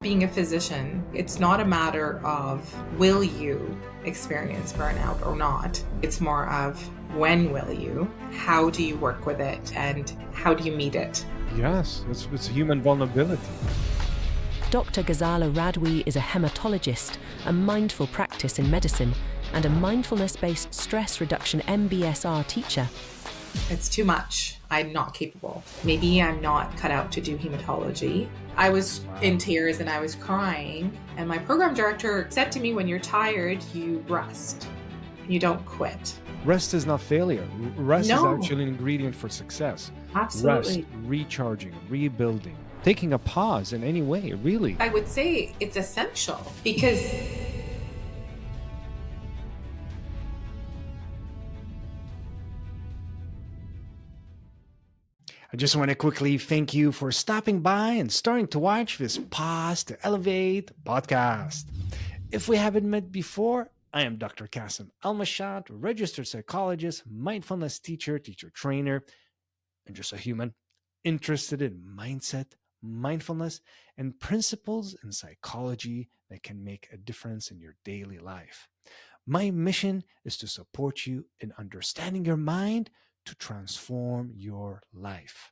Being a physician, it's not a matter of will you experience burnout or not. It's more of when will you, how do you work with it, and how do you meet it? Yes, it's human vulnerability. Dr. Ghazala Radwi is a hematologist, a mindful practice in medicine, and a mindfulness-based stress reduction MBSR teacher. It's too much. I'm not capable. Maybe I'm not cut out to do hematology. I was in tears and I was crying. And my program director said to me, when you're tired, you rest. You don't quit. Rest is not failure. Rest is No. actually an ingredient for success. Absolutely. Rest, recharging, rebuilding, taking a pause in any way, really. I would say it's essential because I just want to quickly thank you for stopping by and starting to watch this Pause to Elevate podcast. If we haven't met before, I am Dr. Kasim Al-Mashat, registered psychologist, mindfulness teacher, teacher trainer, and just a human interested in mindset, mindfulness, and principles in psychology that can make a difference in your daily life. My mission is to support you in understanding your mind to transform your life.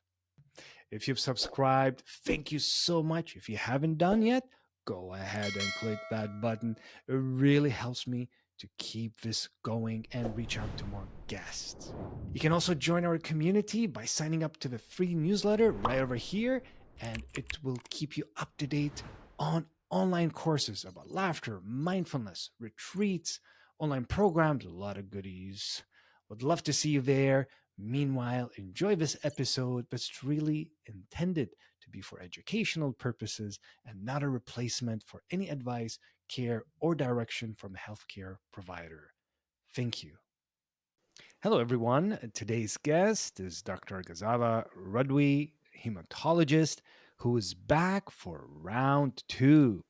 If you've subscribed, thank you so much. If you haven't done yet, go ahead and click that button. It really helps me to keep this going and reach out to more guests. You can also join our community by signing up to the free newsletter right over here, and it will keep you up to date on online courses about laughter, mindfulness, retreats, online programs, a lot of goodies. Would love to see you there. Meanwhile, enjoy this episode, but it's really intended to be for educational purposes and not a replacement for any advice, care, or direction from a healthcare provider. Thank you. Hello, everyone. Today's guest is Dr. Ghazala Radwi, hematologist, who is back for round two.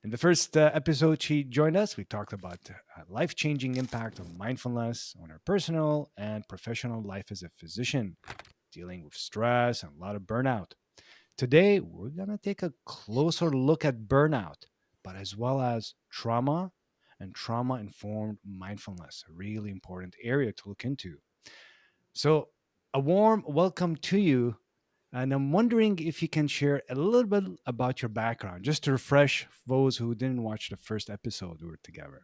In the first episode, she joined us. We talked about life changing impact of mindfulness on her personal and professional life as a physician, dealing with stress and a lot of burnout. Today, we're going to take a closer look at burnout, but as well as trauma and trauma informed mindfulness, a really important area to look into. So, a warm welcome to you. And I'm wondering if you can share a little bit about your background, just to refresh those who didn't watch the first episode we were together.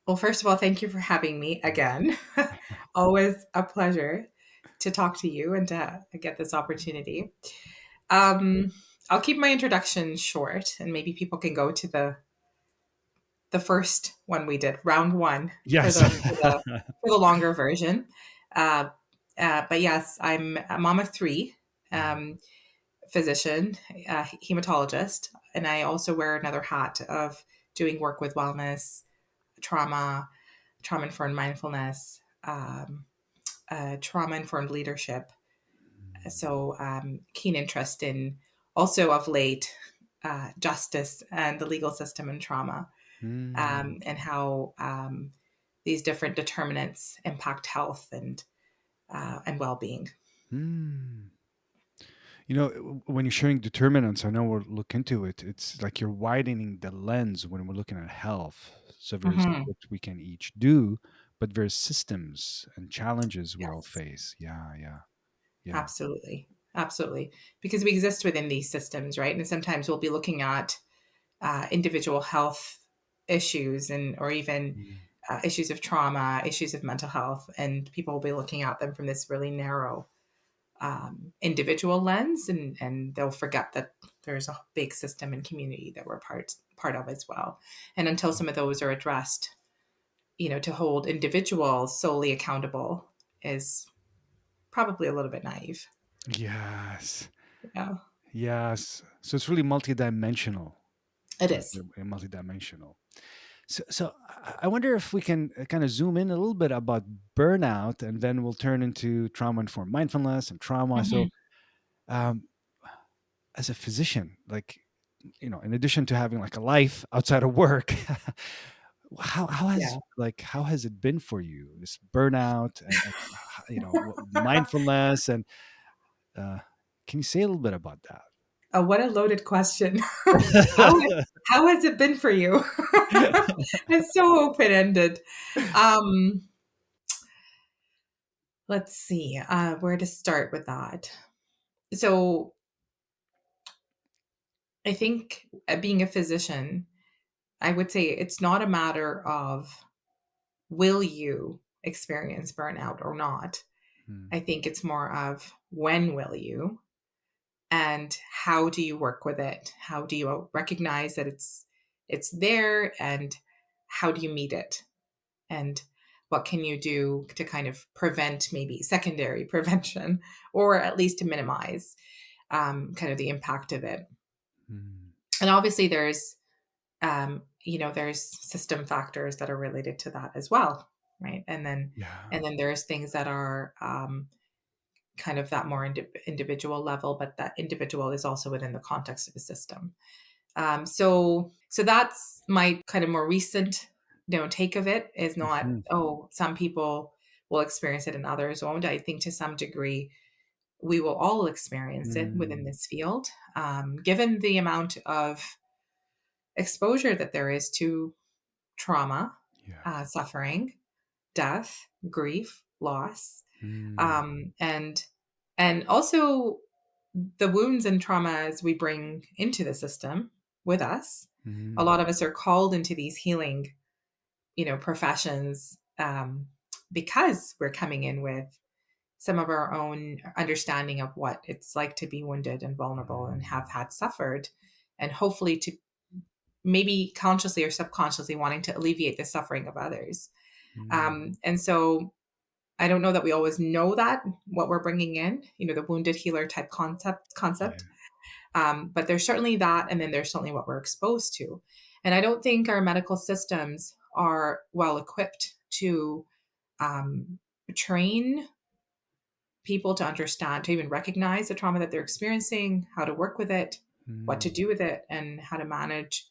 Well, first of all, thank you for having me again. Always a pleasure to talk to you and to get this opportunity. Um, I'll keep my introduction short, and maybe people can go to the first one we did, round one, for Yes. the longer version. Uh, but yes, I'm a mom of three, physician, hematologist, and I also wear another hat of doing work with wellness, trauma, trauma informed mindfulness, trauma informed leadership. So, keen interest in also of late justice and the legal system and trauma, and how these different determinants impact health and well being. Hmm. You know, when you're sharing determinants, I know we'll look into it. It's like you're widening the lens when we're looking at health. So there's Mm-hmm. what we can each do, but there's systems and challenges we all Yes, face. Yeah, yeah, yeah. absolutely. Absolutely. Because we exist within these systems, right? And sometimes we'll be looking at individual health issues and or even Mm. issues of trauma, issues of mental health, and people will be looking at them from this really narrow individual lens, and they'll forget that there's a big system and community that we're part of as well. And until some of those are addressed, to hold individuals solely accountable is probably a little bit naive. Yes, Yeah, yes. So it's really multidimensional. it Like is. multidimensional. So I wonder if we can kind of zoom in a little bit about burnout, and then we'll turn into trauma informed mindfulness and trauma. Mm-hmm. So, um, as a physician, like in addition to having like a life outside of work, how has Yeah. how has it been for you? This burnout, and mindfulness, and uh, can you say a little bit about that? What a loaded question. how how has it been for you? It's so open ended. Um, let's see where to start with that. So I think being a physician, I would say it's not a matter of will you experience burnout or not. Mm, I think it's more of when will you, and how do you work with it? How do you recognize that it's there, and how do you meet it? And what can you do to kind of prevent, maybe secondary prevention, or at least to minimize kind of the impact of it? mm, And obviously there's system factors that are related to that as well, right? yeah. And then there's things that are kind of that more individual level, but that individual is also within the context of a system. So that's my kind of more recent, take of it. Is not, Mhm, oh, some people will experience it and others won't. I think to some degree we will all experience it within mm, this field, given the amount of exposure that there is to trauma, yeah. suffering, death, grief, loss, Mm, um, and and also the wounds and traumas we bring into the system with us. A mhm, lot of us are called into these healing, professions, because we're coming in with some of our own understanding of what it's like to be wounded and vulnerable and have mm, had suffered, and hopefully to maybe consciously or subconsciously wanting to alleviate the suffering of others. mm, And so I don't know that we always know that what we're bringing in, the wounded healer type concept. yeah. But there's certainly that, and then there's certainly what we're exposed to. And I don't think our medical systems are well equipped to um, train people to understand, to even recognize the trauma that they're experiencing, how to work with it, what to Mm, do with it, and how to manage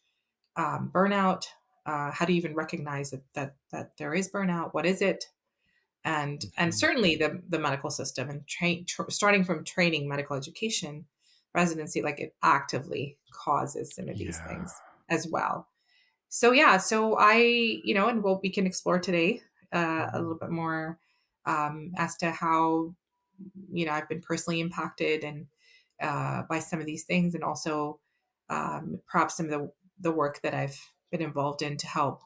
burnout. How do you even recognize that there is burnout? What is it? And mhm, certainly the medical system, and starting from training, medical education, residency, like it actively causes some of these yeah. things as well. So yeah, so and we can explore today a Mm, little bit more as to how I've been personally impacted and by some of these things, and also perhaps some of the work that I've been involved in to help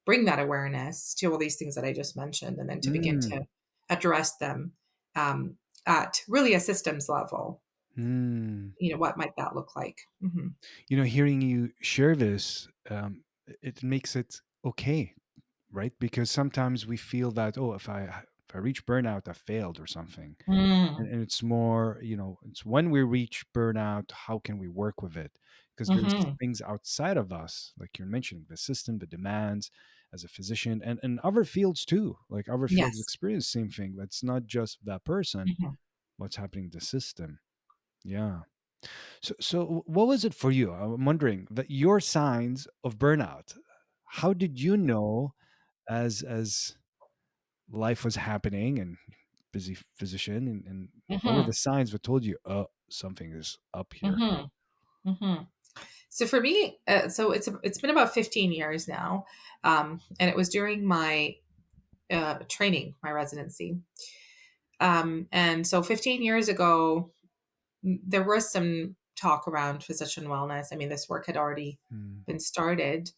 bring that awareness to all these things that I just mentioned, and then to begin mm, to address them um, at really a systems level. mm. What might that look like? Hmm. Hearing you share this, it makes it okay, right? Because sometimes we feel that, oh, if I reach burnout, I failed or something. Mm. And it's more, it's when we reach burnout, how can we work with it? Because there's Hmm. things outside of us, like you're mentioning, the system, the demands as a physician, and other fields too. Like other fields Yes. experience the same thing. That's not just that person, Hmm. what's happening in the system. Yeah. So what was it for you? I'm wondering that your signs of burnout. How did you know as life was happening and busy physician, and what were the Hmm. signs that told you, oh, something is up here? Hmm. Hmm. So for me, so it's been about 15 years now, and it was during my training, my residency. And so 15 years ago, there was some talk around physician wellness. I mean, this work had already Mm, been started.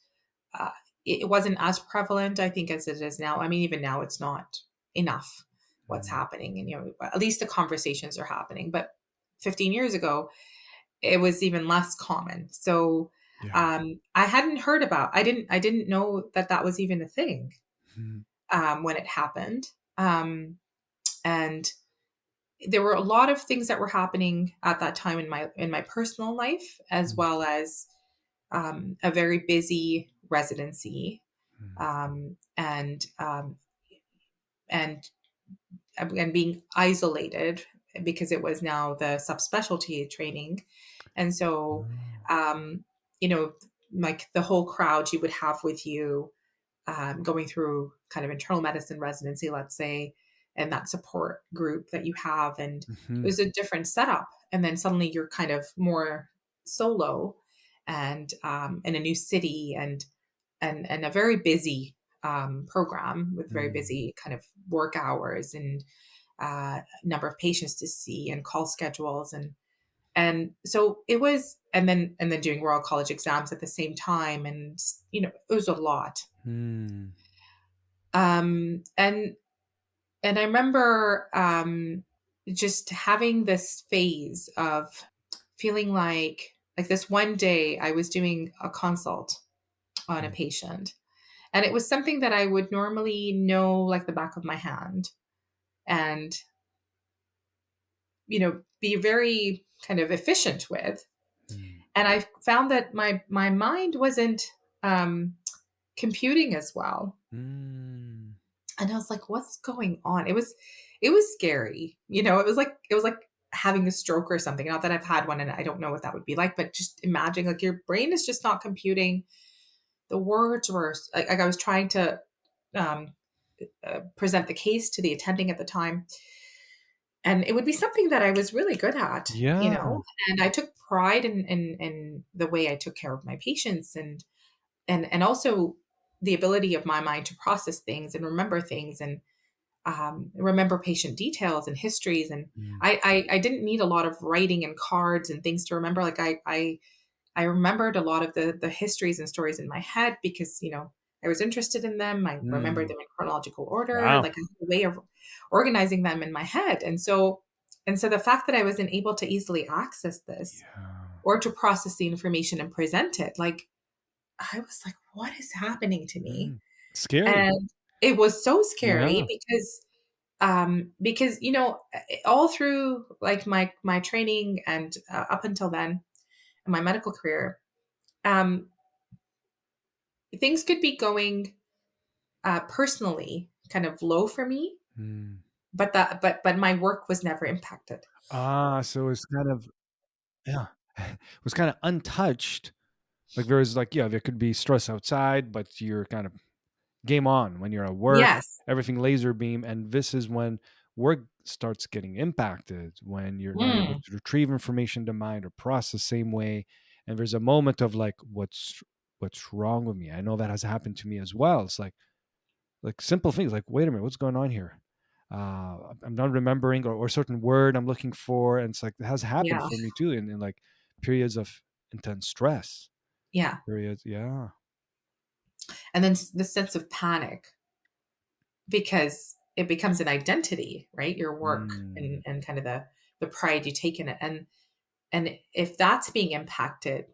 Uh, it wasn't as prevalent, I think, as it is now. I mean, even now, it's not enough what's mm, happening, and at least the conversations are happening. But 15 years ago, it was even less common. So yeah. I hadn't heard about. I didn't know that that was even a thing Mm, when it happened. And there were a lot of things that were happening at that time in my personal life, as mm, well as a very busy residency, mm. um, and um, and and being isolated because it was now the subspecialty training, and so Oh, um, you know like the whole crowd you would have with you, going through kind of internal medicine residency, let's say, and that support group that you have. And it Mhm. was a different setup. And then suddenly you're kind of more solo and in a new city and a very busy program with very Mm. busy kind of work hours and number of patients to see and call schedules and so it was and then doing Royal College exams at the same time and it was a lot. Mm. And I remember just having this phase of feeling like this one day I was doing a consult on a Mm. patient, and it was something that I would normally know like the back of my hand and be very kind of efficient with. Mm. And I found that my mind wasn't um computing as well. Mm. And I was like, what's going on? It was scary. It was like having a stroke or something. Not that I've had one and I don't know what that would be like, but just imagine like your brain is just not computing. The words were like I was trying to um, present the case to the attending at the time, and it would be something that I was really good at, Yeah. and I took pride in the way I took care of my patients, and also the ability of my mind to process things and remember things and remember patient details and histories. And Mm. I didn't need a lot of writing and cards and things to remember. Like I remembered a lot of the histories and stories in my head because I was interested in them. I remembered Mm. them in chronological order, Wow. like I had a way of organizing them in my head. And so the fact that I wasn't able to easily access this Yeah. or to process the information and present it, like I was like, what is happening to me? Mm. Scary. And it was so scary Yeah. because all through like my training and up until then in my medical career, um things could be going personally kind of low for me, Mm. but my work was never impacted. So it's kind of, yeah, it was kind of untouched. Like there's like, yeah, there could be stress outside, but you're kind of game on when you're at work, Yes. everything laser beam. And this is when work starts getting impacted, when you're not able Mm, to retrieve information to mind or process same way. And there's a moment of like, what's wrong with me? I know that has happened to me as well. It's like simple things like, wait a minute, what's going on here? I'm not remembering, or certain word I'm looking for. And it's like, it has happened yeah. for me too in like periods of intense stress. Yeah. Periods. Yeah. And then the sense of panic because it becomes an identity, right? Your work Mm. and kind of the pride you take in it. And if that's being impacted,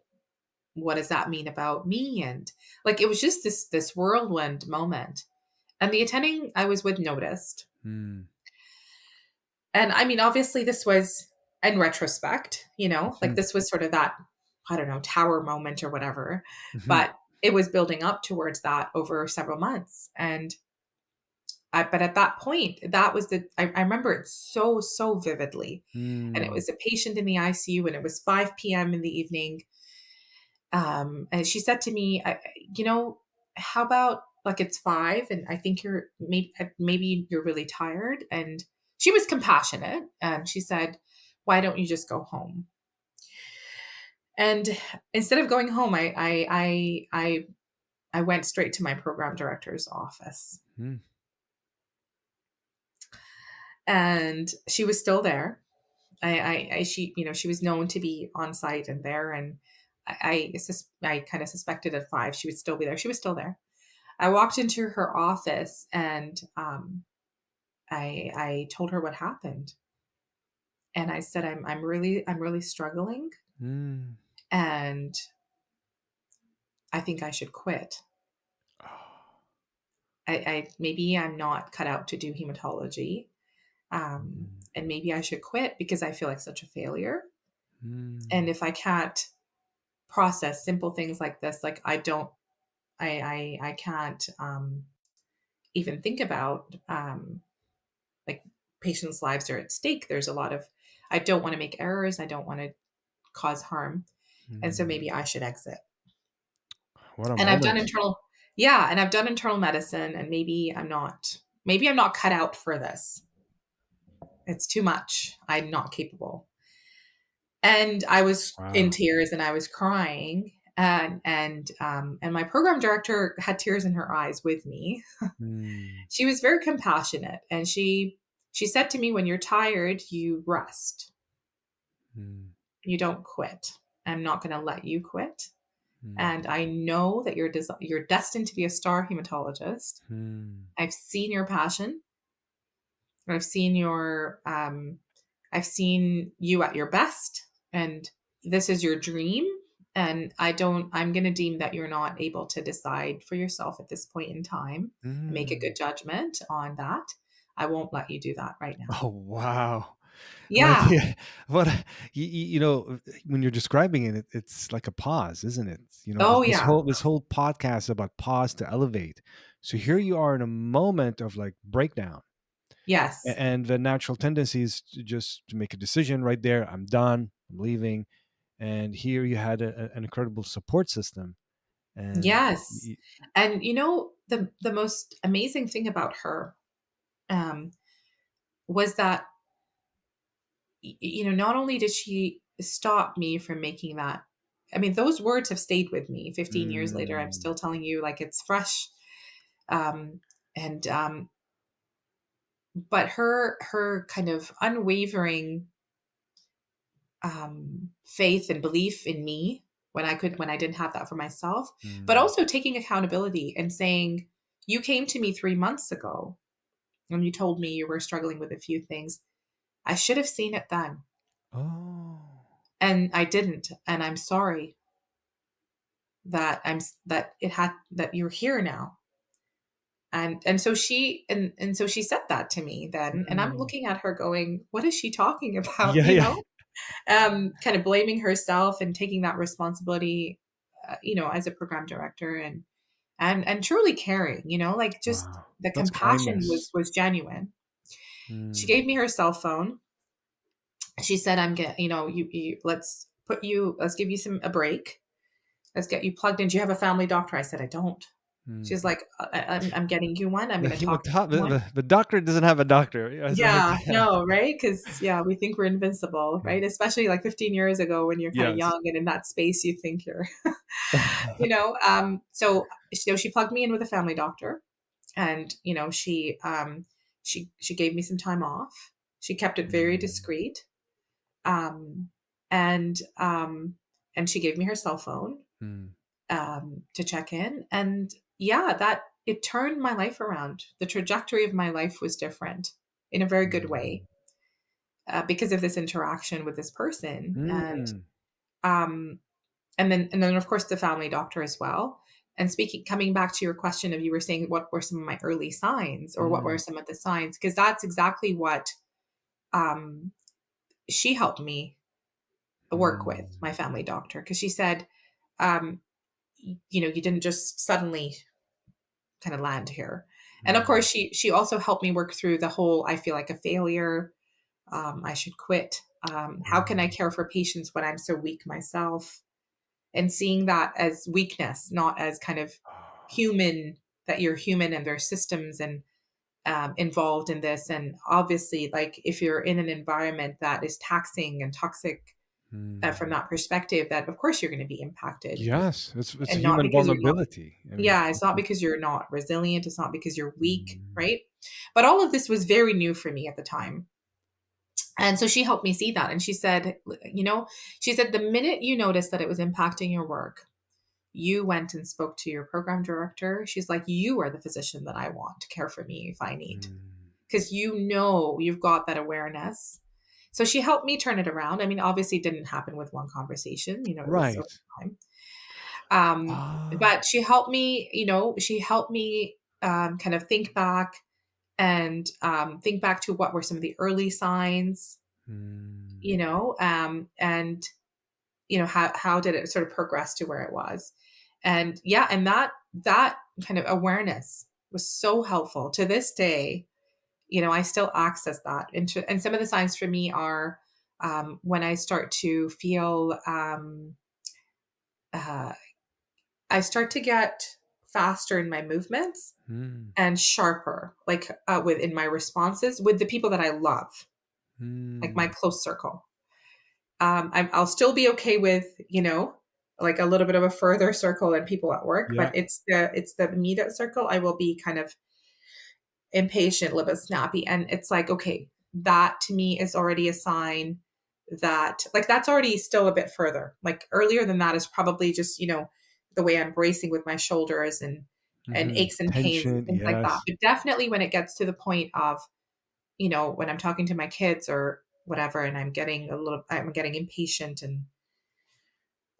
what does that mean about me? And like it was just this whirlwind moment. And the attending I was with noticed. Mm. And I mean, obviously this was in retrospect, like Mhm. this was sort of that, I don't know, tower moment or whatever. Mhm. But it was building up towards that over several months. But at that point, that was I remember it so, so vividly. And it Mm. was a patient in the ICU and it was 5 p.m. in the evening. And she said to me, how about like it's 5 and I think you're maybe you're really tired. And she was compassionate. She said, why don't you just go home? And instead of going home, I went straight to my program director's office, Mm. and she was still there. She was known to be on site and there, and I kind of suspected at 5 she would still be there. She was still there. I walked into her office and I told her what happened, and I said I'm really struggling, Mm. and I think I should quit. Oh. I maybe I'm not cut out to do hematology, Mm. and maybe I should quit because I feel like such a failure. And Mm. if I can't process simple things like this, like I can't even think about like patients' lives are at stake. There's a lot of I don't want to make errors. I don't want to cause harm, and so Mm. maybe I should exit. What a And I've done moment. internal, yeah, and I've done internal medicine, and maybe I'm not cut out for this. It's too much. I'm not capable. And I was in Wow. tears and I was crying. And my program director had tears in her eyes with me. Mm, She was very compassionate, and she said to me, "When you're tired, you rest. mm, You don't quit. I'm not going to let you quit. mm, And I know that you're destined to be a star hematologist. mm, I've seen your passion. I've seen I've seen you at your best, and this is your dream. And I'm going to deem that you're not able to decide for yourself at this point in time and make a mm. good judgment on that. I won't let you do that right now." Oh, wow. Like, Yeah. yeah, what when you're describing it, it's like a pause, isn't it? Oh, This yeah. whole podcast is about pause to elevate. So here you are in a moment of like breakdown, Yes. and the natural tendency is to just to make a decision right there. I'm done. I'm leaving. And here you had an incredible support system, and Yes. And the most amazing thing about her um, was that not only did she stop me from making that. I mean, those words have stayed with me 15 years later. I'm mm, still telling you like it's fresh. Um, and But her kind of unwavering faith and belief in me when I didn't have that for myself, but mm. also taking accountability and saying, "You came to me 3 months ago and you told me you were struggling with a few things. I should have seen it then, Oh. and I didn't, and I'm sorry that you're here now." And so she said that to me then, and I'm Mm. looking at her going, "What is she talking about?" Yeah, yeah. Kind of blaming herself and taking that responsibility, as a program director, and truly caring, like just Wow. the That's compassion kindness. was genuine. She Mm, gave me her cell phone. She said, "I'm getting, you let's give you a break. Let's get you plugged in. Do you have a family doctor?" I said, "I don't." mm. She's like, "I'm getting you one. I'm The going to talk to someone." the doctor doesn't have a doctor. Yeah, it's like Yeah, no, right? Because yeah, we think we're invincible, yeah. right? Especially like 15 years ago when you're kind of Yes. young and in that space, you think you're, So she plugged me in with a family doctor, and she gave me some time off. She kept it very Mm, discreet, um, and and she gave me her cell phone mm, to check in, and yeah, that it turned my life around. The trajectory of my life was different in a very good way mm, because of this interaction with this person, mm, um, and then of course the family doctor as well. And coming back to your question of, you were saying what were some of my early signs, or what were mm, some of the signs, because that's exactly what um, she helped me work with, mm, my family doctor, because she said, um, you didn't just suddenly kind of land here. And of mm, course she also helped me work through the whole, I feel like a failure, I should quit, how can I mm. care for patients when I'm so weak myself, and seeing that as weakness, not as kind of human, that you're human and there's systems and involved in this. And obviously, like if you're in an environment that is taxing and toxic, from Mm. that perspective, that of course you're going to be impacted, Yes, it's a and not human because you're not. vulnerability. I mean, Yeah, it's not because you're not resilient. It's not because you're weak, mm, right? But all of this was very new for me at the time. And so she helped me see that. And she said, the minute you noticed that it was impacting your work, you went and spoke to your program director. She's like, "You are the physician that I want to care for me if I need, mm, because you've got that awareness." So she helped me turn it around. I mean, obviously, it didn't happen with one conversation. It was over right. time. Um, Ah. but she helped me kind of think back, and think back to what were some of the early signs, Mm, and how did it sort of progress to where it was. And yeah, and that kind of awareness was so helpful to this day. I still access that, and some of the signs for me are, when I start to feel, uh, I start to get faster in my movements mm, and sharper, like within my responses with the people that I love. like my Mm. close circle. I'll still be okay with, like a little bit of a further circle and people at work, but Yeah. it's the immediate circle. I will be kind of impatient, a little bit snappy. And it's like, okay, that to me is already a sign that, like, that's already still a bit further. Like earlier than that is probably just, the way I'm bracing with my shoulders and Hmm. aches and pains and Tension. things like that. Yes. But definitely when it gets to the point of, when I'm talking to my kids or whatever, and I'm getting impatient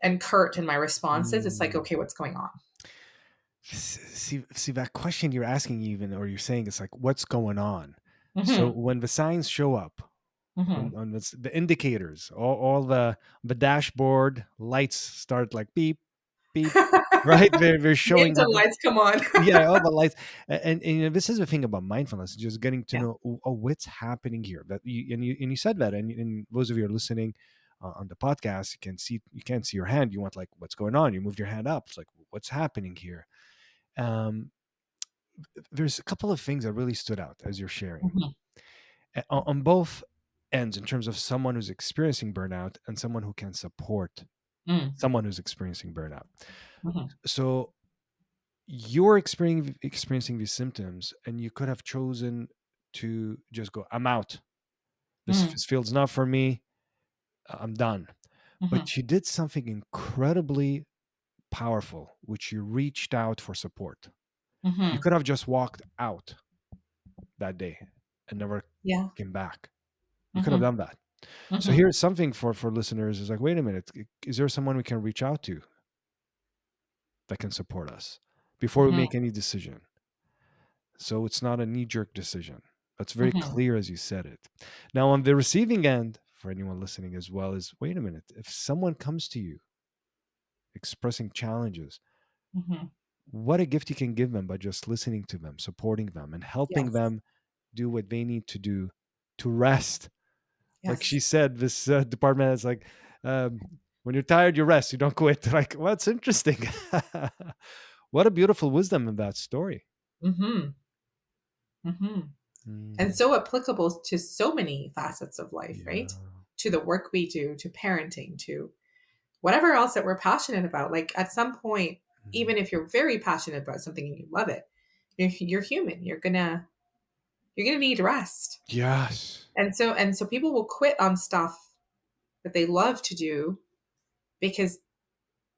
and curt in my responses, it's like, Mm. okay, what's going on? See that question you're asking, even, or you're saying, it's like, what's going on? So Hmm. when the signs show up, Hmm. on the indicators, all the dashboard lights start like beep, beep, right? They're showing Angel that. lights, come on. Yeah, all the lights. And this is the thing about mindfulness, just getting to Yeah. know, oh, what's happening here. That you said that, and those of you who are listening on the podcast, you can't see your hand. You want, like, what's going on? You moved your hand up. It's like, what's happening here? Um, there's a couple of things that really stood out as you're sharing, Hmm. on both ends, in terms of someone who's experiencing burnout and someone who can support Mm. someone who's experiencing burnout. Hmm. So you're experiencing these symptoms, and you could have chosen to just go, I'm out. Mm. This field's not for me. I'm done. Hmm. But you did something incredibly powerful, which you reached out for support. You Hmm. could have just walked out that day and never Yeah. came back. You could have Hmm. done that. So Hmm. here's something for listeners, is like, wait a minute, is there someone we can reach out to that can support us before we Hmm. make any decision? So it's not a knee jerk decision. That's very Hmm. clear as you said it. Now, on the receiving end, for anyone listening as well, is, wait a minute, if someone comes to you expressing challenges, Hmm. what a gift you can give them by just listening to them, supporting them, and helping Yes. them do what they need to do to rest. Like she Yes. said, this department is like, um, when you're tired, you rest, you don't quit. Like, well, that's interesting. What a beautiful wisdom in that story. Hmm. Hmm. And Mm, so applicable to so many facets of life, right? yeah. To the work we do, to parenting, to whatever else that we're passionate about. Like at some point, Mm. even if you're very passionate about something and you love it, you're human. You're gonna need rest. Yes. And so people will quit on stuff that they love to do because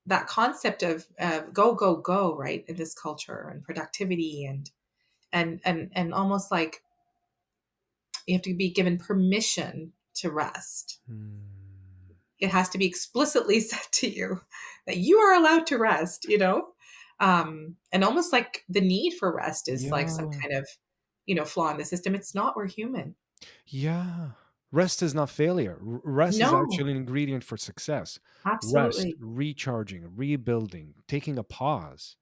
that concept of go go go, right, in this culture, and productivity, and almost like you have to be given permission to rest. Mm. It has to be explicitly said to you that you are allowed to rest, and almost like the need for rest is like some Yeah. kind of flaw in the system. It's not. We're human. Yeah. Rest is not failure. Rest is No, actually an ingredient for success. Rest, absolutely. recharging, rebuilding, taking a pause.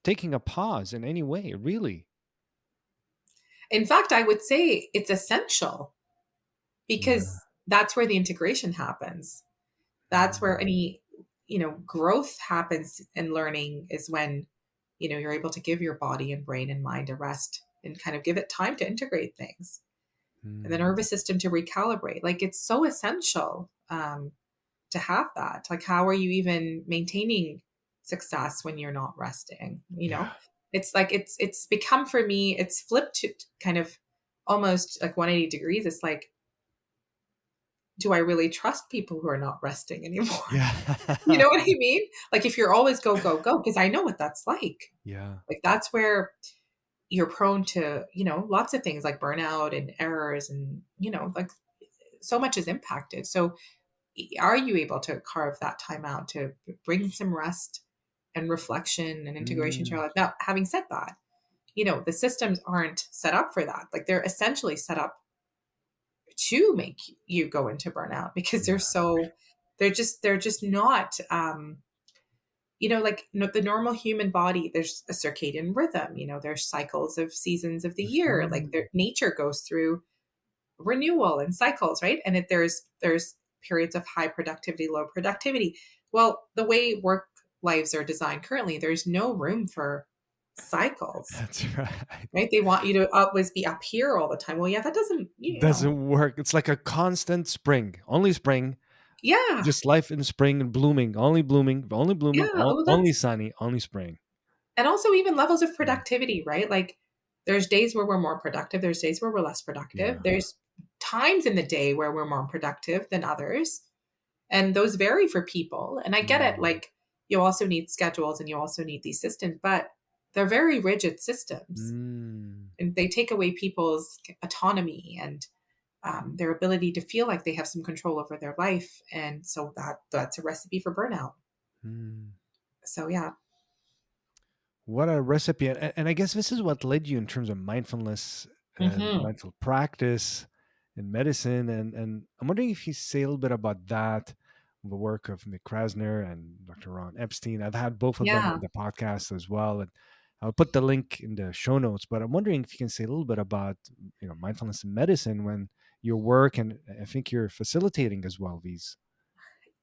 Taking a pause in any way, really. In fact, I would say it's essential Yeah. because that's where the integration happens. That's where Mm. any growth happens in learning, is when you're able to give your body and brain and mind a rest and kind of give it time to integrate things, and the Mm. nervous system to recalibrate. Like it's so essential to have that. Like how are you even maintaining success when you're not resting? Yeah. It's like it's become, for me, it's flipped to kind of almost like 180 degrees. It's like, do I really trust people who are not resting anymore? You Yeah. know what I mean? Like if you're always go, go, go, because I know what that's like. Yeah. Like that's where you're prone to, lots of things like burnout and errors, and, like so much is impacted. So are you able to carve that time out to bring some rest and reflection and integration to your Mm. life? Now, having said that, the systems aren't set up for that. Like they're essentially set up to make you go into burnout because Yeah. they're just not like the normal human body. There's a circadian rhythm, there's cycles of seasons of the year. Like Mhm. nature goes through renewal and cycles, right? And there's periods of high productivity, low productivity. Well, the way work lives are designed currently, there's no room for cycles, That's right. right? They want you to always be up here all the time. Well, yeah, that doesn't, Doesn't work. It's like a constant spring, only spring, yeah, just life in spring and blooming, yeah. Well, only that's, sunny, only spring. and also even levels of Mm. productivity, right? Like there's days where we're more productive, there's days where we're less productive. Yeah. There's times in the day where we're more productive than others. And those vary for people. And I get it. Mm. Like you also need schedules and you also need these systems, but they're very rigid systems Mm. and they take away people's autonomy and their ability to feel like they have some control over their life. And so that's a recipe for burnout. Mm. So yeah. What a recipe. And I guess this is what led you in terms of mindfulness and Hmm. mindful practice in medicine. And I'm wondering if you say a little bit about that, the work of Nick Krasner and Dr. Ron Epstein. I've had both of them Yeah, on the podcast as well. And I'll put the link in the show notes, but I'm wondering if you can say a little bit about, mindfulness in medicine when your work, and I think you're facilitating as well these.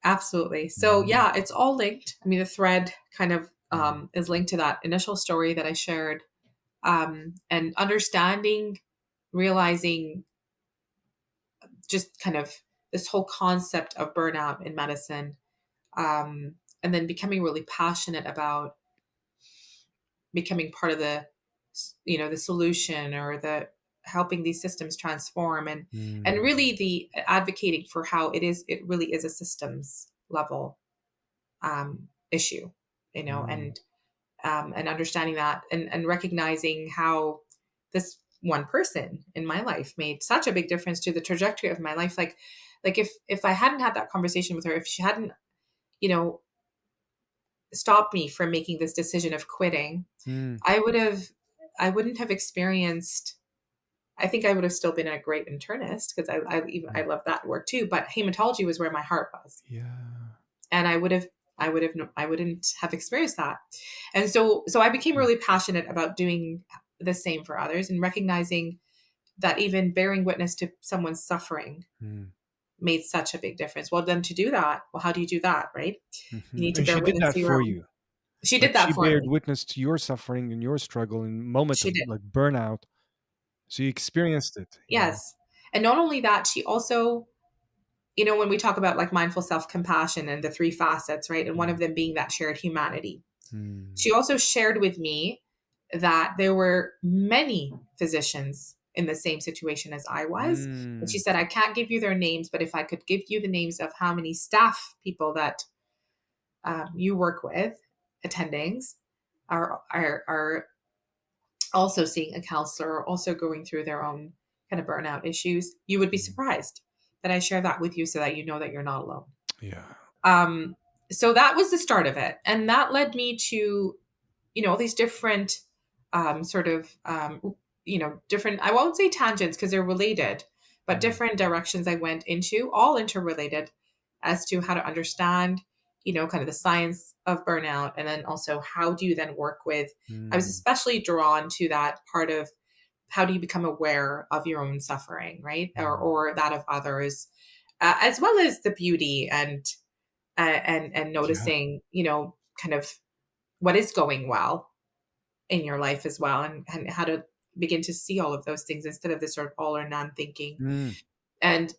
absolutely. So Mhm. yeah, it's all linked. I mean, the thread kind of Mm. is linked to that initial story that I shared, and understanding, realizing just kind of this whole concept of burnout in medicine, um, and then becoming really passionate about becoming part of the solution or the helping these systems transform and Mm. really the advocating for how it really is a systems level issue, Mm. and understanding that and recognizing how this one person in my life made such a big difference to the trajectory of my life. Like if I hadn't had that conversation with her, if she hadn't, you know, stopped me from making this decision of quitting, Mm. I would have, I wouldn't have experienced. I think I would have still been a great internist because I Mm. love that work too. But hematology was where my heart was, Yeah. and I wouldn't have experienced that. And so I became Mm. really passionate about doing the same for others and recognizing that even bearing witness to someone's suffering Mm. made such a big difference. Well, then to do that, well, how do you do that, right? You need to And bear she did witness that to your for own. you. She Like did she that for bared me. witness to your suffering and your struggle in moment She of did. like burnout. So you experienced it. Yeah. Yes. And not only that, she also, when we talk about like mindful self-compassion and the three facets, right? And one of Mm. them being that shared humanity. Mm. She also shared with me that there were many physicians in the same situation as I was. And she Mm. said, I can't give you their names, but if I could give you the names of how many staff people that you work with, attendings, are also seeing a counselor, also going through their own kind of burnout issues, you would be Mm. surprised that I share that with you so that you know that you're not alone. Yeah. Um, so that was the start of it. And that led me to, all these different sort of, different, I won't say tangents because they're related, but Mm. different directions I went into, all interrelated as to how to understand, kind of the science of burnout. And then also, how do you then work with, I was Mm. especially drawn to that part of how do you become aware of your own suffering, right? Mm. Or that of others, as well as the beauty and Yeah. noticing, kind of what is going well in your life as well, and how to begin to see all of those things instead of this sort of all or none thinking, Mm. and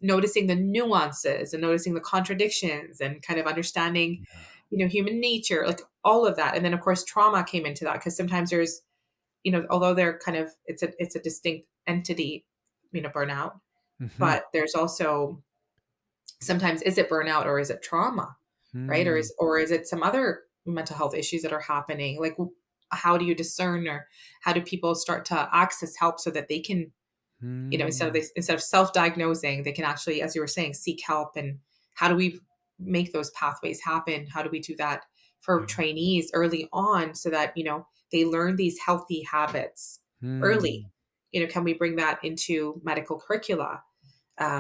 noticing the nuances and noticing the contradictions and kind of understanding, Yeah. human nature, like all of that. And then of course trauma came into that because sometimes there's, although they're kind of, it's a distinct entity, burnout, Mm-hmm. but there's also sometimes, is it burnout or is it trauma, right? or Mm. is or is it some other mental health issues that are happening? Like how do you discern, or how do people start to access help so that they can, Mm. instead of self-diagnosing, they can actually, as you were saying, seek help? And how do we make those pathways happen? How do we do that for Yeah. trainees early on so that, they learn these healthy habits early? Mm. Can we bring that into medical curricula?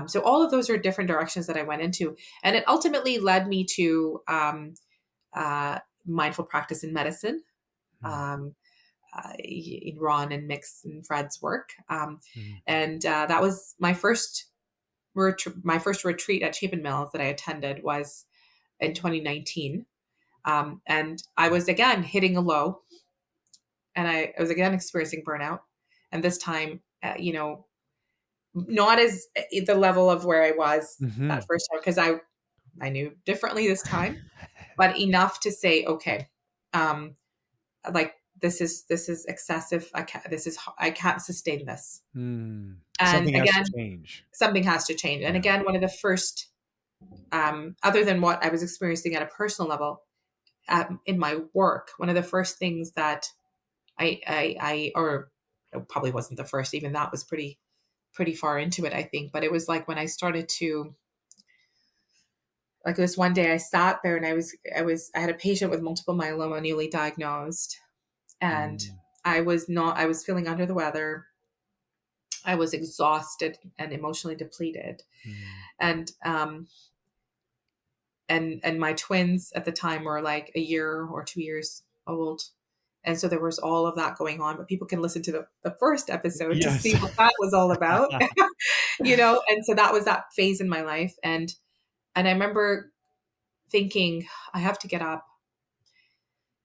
So all of those are different directions that I went into, and it ultimately led me to mindful practice in medicine, Mm. um, in Ron and Mick's and Fred's work, Mm. and that was my first retreat at Chapin Mills that I attended was in 2019, and I was again hitting a low. and I was again experiencing burnout. And this time, not as at the level of where I was Hmm. that first time, because I knew differently this time, but enough to say, okay, um, like this is excessive. I can't sustain this. And Something has to again, change. something has to change. And Yeah. again, one of the first, other than what I was experiencing at a personal level, in my work, one of the first things that or it probably wasn't the first, even that was pretty far into it, I think. But it was like when I started to, like this one day I sat there and I had a patient with multiple myeloma, newly diagnosed, and Mm, I was feeling under the weather. I was exhausted and emotionally depleted. mm. And and my twins at the time were like a year or 2 years old. And so there was all of that going on, but people can listen to the first episode to Yes. see what that was all about. And so that was that phase in my life. And I remember thinking, I have to get up,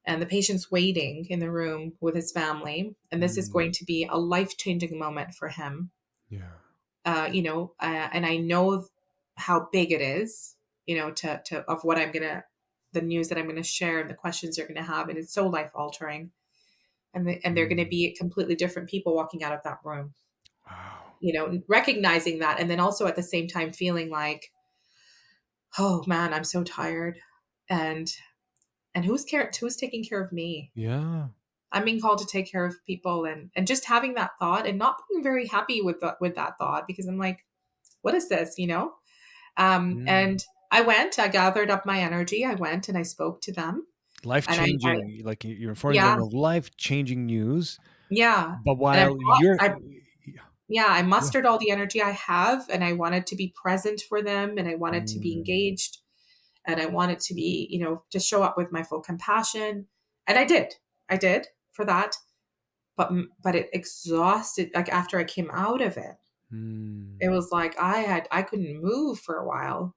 and the patient's waiting in the room with his family, and this is Mm, going to be a life-changing moment for him. yeah. And I know how big it is, to of what the news that I'm gonna share and the questions they're gonna have, and it's so life altering, and they're gonna Mm, be completely different people walking out of that room. wow. Recognizing that, and then also at the same time feeling like, oh man, I'm so tired, and who's taking care of me? Yeah. I'm being called to take care of people, and just having that thought and not being very happy with that thought, because I'm like, what is this, Mm. And I gathered up my energy. I went and I spoke to them, Life and I changing, like you're informing yeah, them of life changing news, yeah. but And while you're, I yeah. mustered all the energy I have, and I wanted to be present for them, and I wanted to be Mm, engaged, and I wanted to be, to show up with my full compassion. And I did for that. But it exhausted, like after I came out of it, it mm, was like I couldn't move for a while.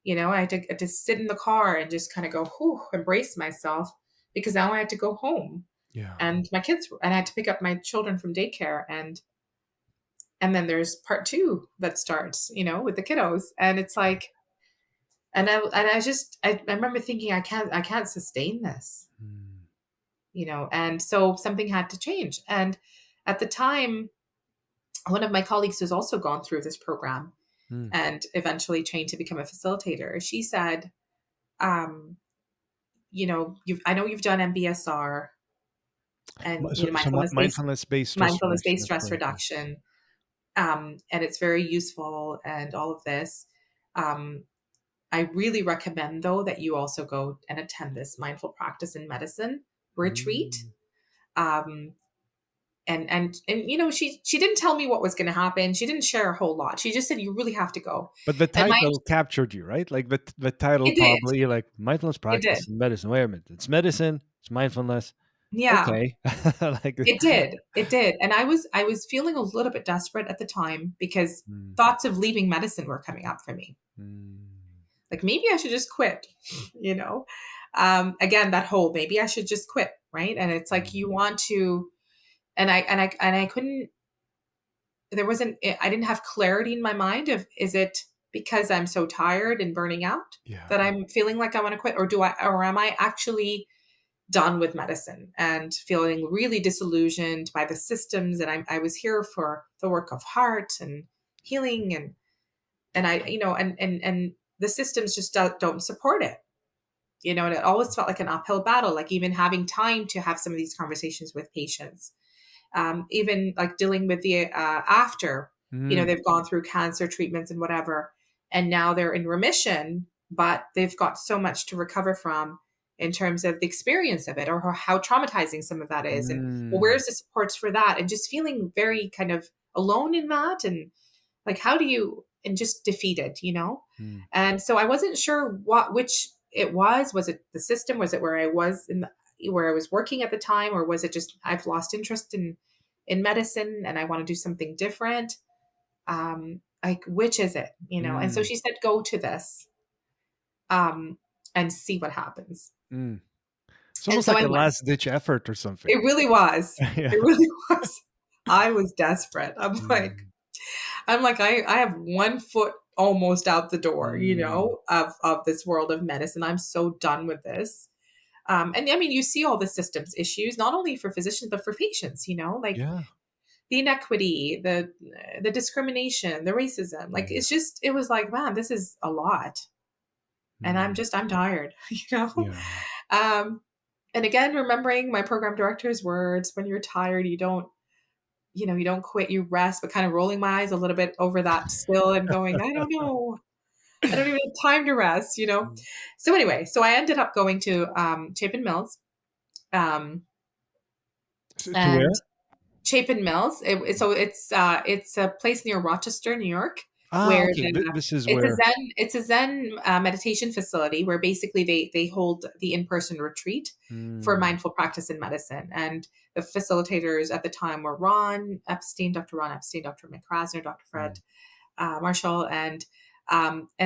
I had to sit in the car and just kind of go, whew, embrace myself, because now I had to go home, yeah. and and I had to pick up my children from daycare, and then there's part two that starts, with the kiddos, and it's like, I remember thinking, I can't sustain this, Mm, and so something had to change. And at the time, one of my colleagues who's also gone through this program mm. and eventually trained to become a facilitator, she said, um, I know you've done MBSR and Mindfulness based stress mindfulness reduction. based That's stress correct. Yeah. reduction, and it's very useful and all of this. Um, I really recommend though that you also go and attend this mindful practice in medicine retreat. Mm. Um, and she didn't tell me what was going to happen. She didn't share a whole lot. She just said you really have to go. But the And title captured you, right? Like the title it did, probably like mindfulness it did, practice in medicine. Wait a minute, it's medicine, it's mindfulness. yeah. Okay, like It did. It did. And I was feeling a little bit desperate at the time, because mm, thoughts of leaving medicine were coming up for me. mm, Like maybe I should just quit, you know. Again, that whole maybe I should just quit, right? And it's like you mm. want to, and I couldn't. I didn't have clarity in my mind of, is it because I'm so tired and burning out Yeah. that I'm feeling like I want to quit, or am I actually done with medicine and feeling really disillusioned by the systems? And I was here for the work of heart and healing, and I, and the systems just don't support it, and it always felt like an uphill battle, like even having time to have some of these conversations with patients, even like dealing with the after, Mm, they've gone through cancer treatments and whatever, and now they're in remission, but they've got so much to recover from in terms of the experience of it, or how traumatizing some of that is, and well, mm, where's the supports for that, and just feeling very kind of alone in that, and like how do you, and just defeated. mm. And so I wasn't sure which it was it the system, was it where I was where I was working at the time, or was it just I've lost interest in medicine and I want to do something different, like which is it. And so Mm, she said, go to this, um and see what happens. mm. It's And almost so like I a went. last ditch effort or something. It really was. Yeah. It really was. I was desperate. Mm, I have one foot almost out the door, mm, of this world of medicine. I'm so done with this. And I mean, you see all the systems issues, not only for physicians, but for patients, like yeah. the inequity, the discrimination, the racism. Like, Yeah. it was like, man, this is a lot. And Mm, I'm tired, yeah. Um, and again, remembering my program director's words, when you're tired, you don't quit, you rest, but kind of rolling my eyes a little bit over that still and going, I don't know. I don't even have time to rest. Mm. So anyway, so I ended up going to Chapin Mills. Um, To and where? Chapin Mills. So it's a place near Rochester, New York, Ah, where okay. This is it's a where. Zen meditation facility where basically they hold the in-person retreat for Mm, mindful practice in medicine. And the facilitators at the time were Dr. Ron Epstein, Dr. McCrasner, Dr. Fred mm. Marshall, and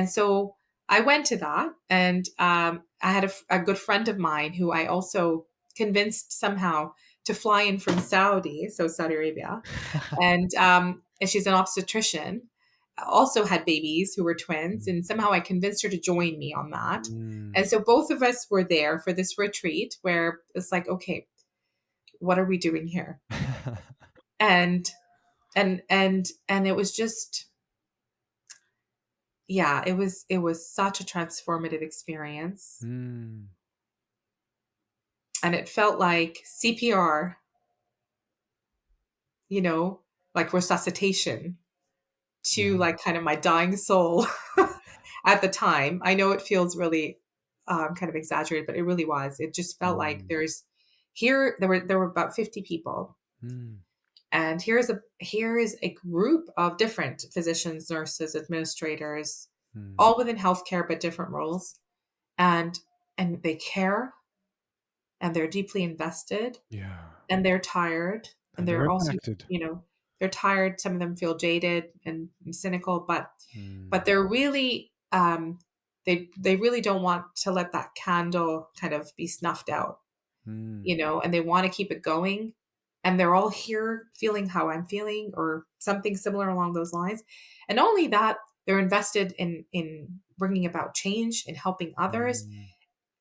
so I went to that, and I had a good friend of mine who I also convinced somehow to fly in from Saudi Arabia, and she's an obstetrician, also had babies who were twins, Mm, and somehow I convinced her to join me on that. And mm. so both of us were there for this retreat where it's like, okay, what are we doing here? And and it was just, yeah, it was such a transformative experience, Mm, and it felt like CPR, you know, like resuscitation to yeah. like kind of my dying soul at the time. I know it feels really kind of exaggerated, but it really was. It just felt like Mm, there were about 50 people, mm, and here is a group of different physicians, nurses, administrators, mm. all within healthcare but different roles, and they care, and they're deeply invested, Yeah. and they're tired, and And they're they're also, impacted. they're tired. Some of them feel jaded and cynical, but Mm, they're really, they really don't want to let that candle kind of be snuffed out, mm, and they want to keep it going, and they're all here feeling how I'm feeling or something similar along those lines. And not only that, they're invested in bringing about change and helping others. mm,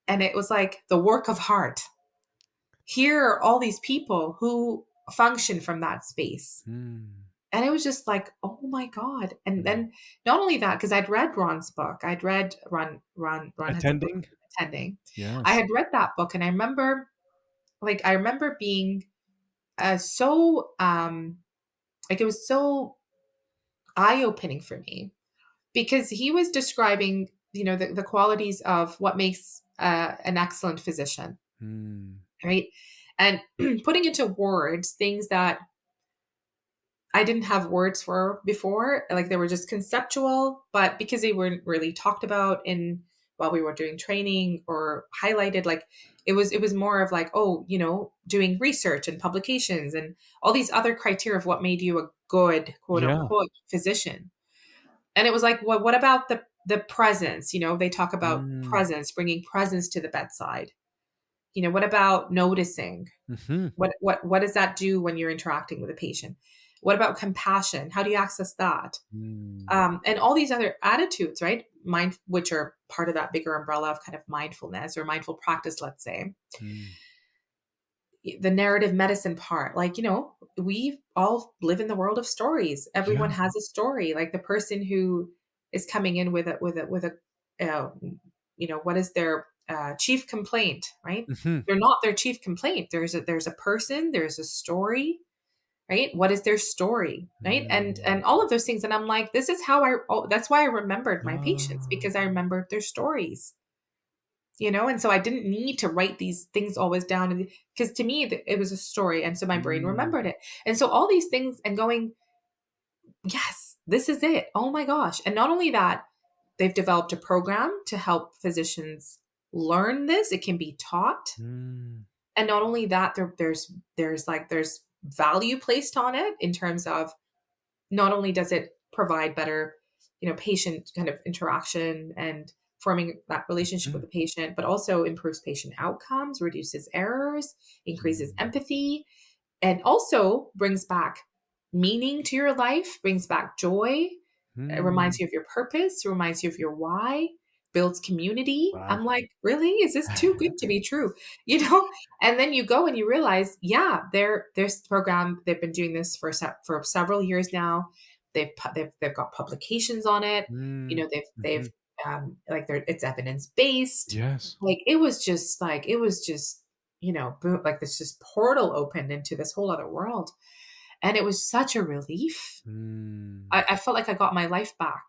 And it was like the work of heart. Here are all these people who function from that space. mm, And it was just like, oh my God. And mm. then not only that, because I'd read Ron's book. I'd read Ron has a book, Attending? Attending. I Yes. had read that book, and I remember being so like, it was so eye-opening for me, because he was describing, the qualities of what makes an excellent physician, Mm, right? And putting into words things that I didn't have words for before. Like, they were just conceptual, but because they weren't really talked about in while we were doing training or highlighted, like it was more of like, oh, doing research and publications and all these other criteria of what made you a good quote yeah. unquote physician. And it was like, well, what about the presence? They talk about Mm, presence, bringing presence to the bedside. What about noticing? mhm, What does that do when you're interacting with a patient? What about compassion? How do you access that? mm, And all these other attitudes, right? Which are part of that bigger umbrella of kind of mindfulness or mindful practice, let's say. mm. The narrative medicine part, like, we all live in the world of stories. Everyone Yeah. has a story. Like, the person who is coming in with a uh, what is their chief complaint, right? Mhm. They're not their chief complaint. There's a person, there's a story, right? What is their story, right? And Mm. all of those things. And I'm like, this is how that's why I remembered my patients, Ah. because I remembered their stories. And so I didn't need to write these things always down, because to me it was a story, and so my brain Mm. remembered it. And so all these things, and going, yes, this is it. Oh my gosh. And not only that, they've developed a program to help physicians learn this. It can be taught. Mm. And not only that, there's value placed on it, in terms of, not only does it provide better, patient kind of interaction and forming that relationship with Mm, the patient, but also improves patient outcomes, reduces errors, increases mm, empathy, and also brings back meaning to your life, brings back joy. It reminds mm. you of your purpose, reminds you of your why, builds community. I'm Wow. like, really? Is this too good to be true? You know? And then you go and you realize, yeah, this program, they've been doing this for several years now. They've got publications on it. You Mm, know, they've mhm. like it's evidence based. Yes. Like it was just, you know, boom, like this just portal opened into this whole other world. And it was such a relief. Mm. I felt like I got my life back,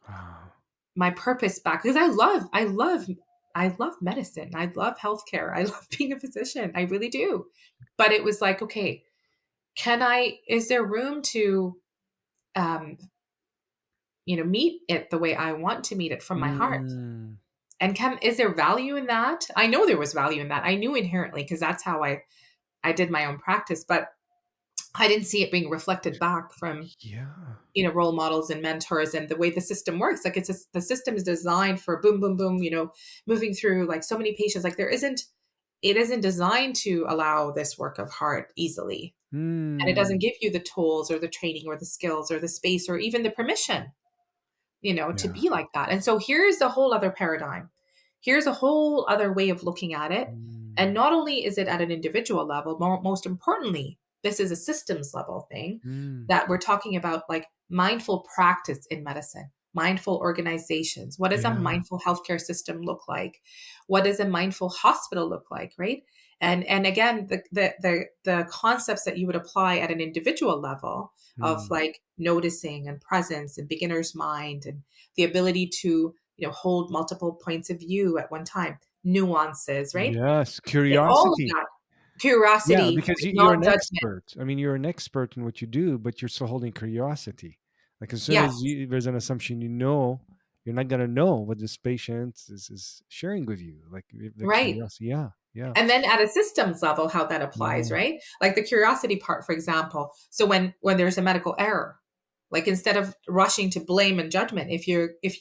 Wow. my purpose back, because I love medicine. I love healthcare. I love being a physician. I really do. But it was like, okay, is there room to, um, meet it the way I want to meet it from my heart? Mm. And is there value in that? I know there was value in that. I knew inherently because that's how I did my own practice, but I didn't see it being reflected back from, Yeah. role models and mentors and the way the system works. Like the system is designed for boom, boom, boom, moving through like so many patients. Like it isn't designed to allow this work of heart easily. And it doesn't Mm. give you the tools or the training or the skills or the space or even the permission, to Yeah. be like that. And so here's a whole other paradigm. Here's a whole other way of looking at it. And Mm. not only is it at an individual level, most importantly, this is a systems level thing Mm. that we're talking about, like mindful practice in medicine, mindful organizations. What does a Yeah. mindful healthcare system look like? What does a mindful hospital look like, right? And again, the concepts that you would apply at an individual level of Mm. like noticing and presence and beginner's mind and the ability to hold multiple points of view at one time, nuances, right? Yes. All of Curiosity. that, Yeah, curiosity, because you're an non-judgment. expert. I mean, you're an expert in what you do, but you're still holding curiosity. Like as soon as Yes, there's an assumption, you're not gonna know what this patient is sharing with you. Like the right. curiosity. Yeah, yeah, And then at a systems level, how that applies, yeah. right? Like the curiosity part, for example. So when there's a medical error, like instead of rushing to blame and judgment, if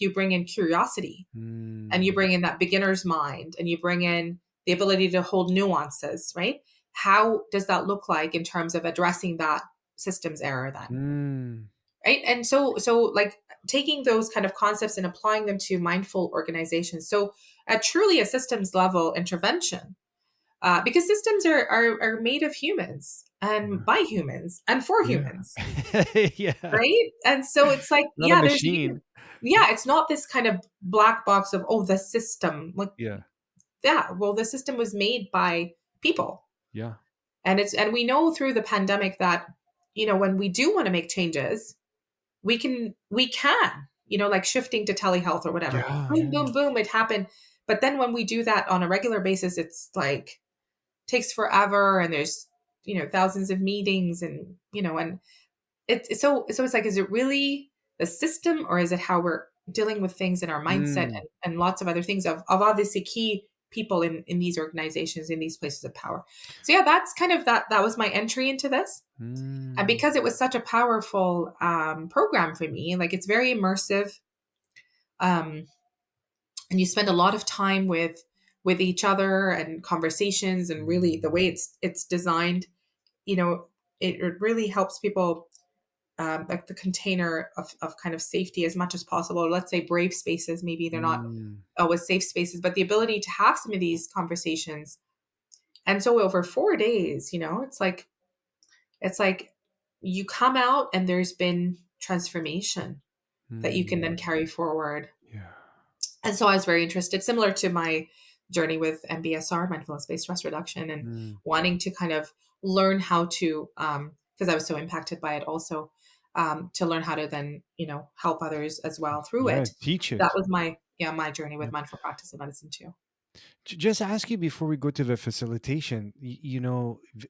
you bring in curiosity and you Mm, bring in that beginner's mind and you bring in the ability to hold nuances, right? How does that look like in terms of addressing that systems error then? mm, Right? And so like taking those kind of concepts and applying them to mindful organizations. So at truly a systems level intervention, because systems are made of humans and yeah, by humans and for humans, yeah, yeah. right? And so it's like, Not a yeah, there's even, machine. yeah, it's not this kind of black box of, oh, the system. Like, Yeah, yeah, well, the system was made by people. yeah, And we know through the pandemic that, when we do want to make changes, we can, like shifting to telehealth or whatever. yeah, Boom, yeah. boom, boom, it happened. But then when we do that on a regular basis, it's like takes forever and there's thousands of meetings and so it's like, is it really the system or is it how we're dealing with things in our mindset Mm, and lots of other things of obviously key people in these organizations, in these places of power. So yeah, that's kind of that was my entry into this. And mm, because it was such a powerful program for me, like it's very immersive, um, and you spend a lot of time with each other and conversations, and really the way mm, it's designed, you know it really helps people, like the container of kind of safety as much as possible. Let's say brave spaces, maybe they're not mm, always safe spaces, but the ability to have some of these conversations. And so over 4 days, it's like you come out and there's been transformation that you can then mm. carry forward. Yeah. And so I was very interested, similar to my journey with MBSR, mindfulness based stress reduction, and Mm. wanting to kind of learn how to, because I was so impacted by it also, to learn how to then, help others as well through Yeah, it. teach That it. was my journey with mindful practice of medicine too. Just ask you before we go to the facilitation,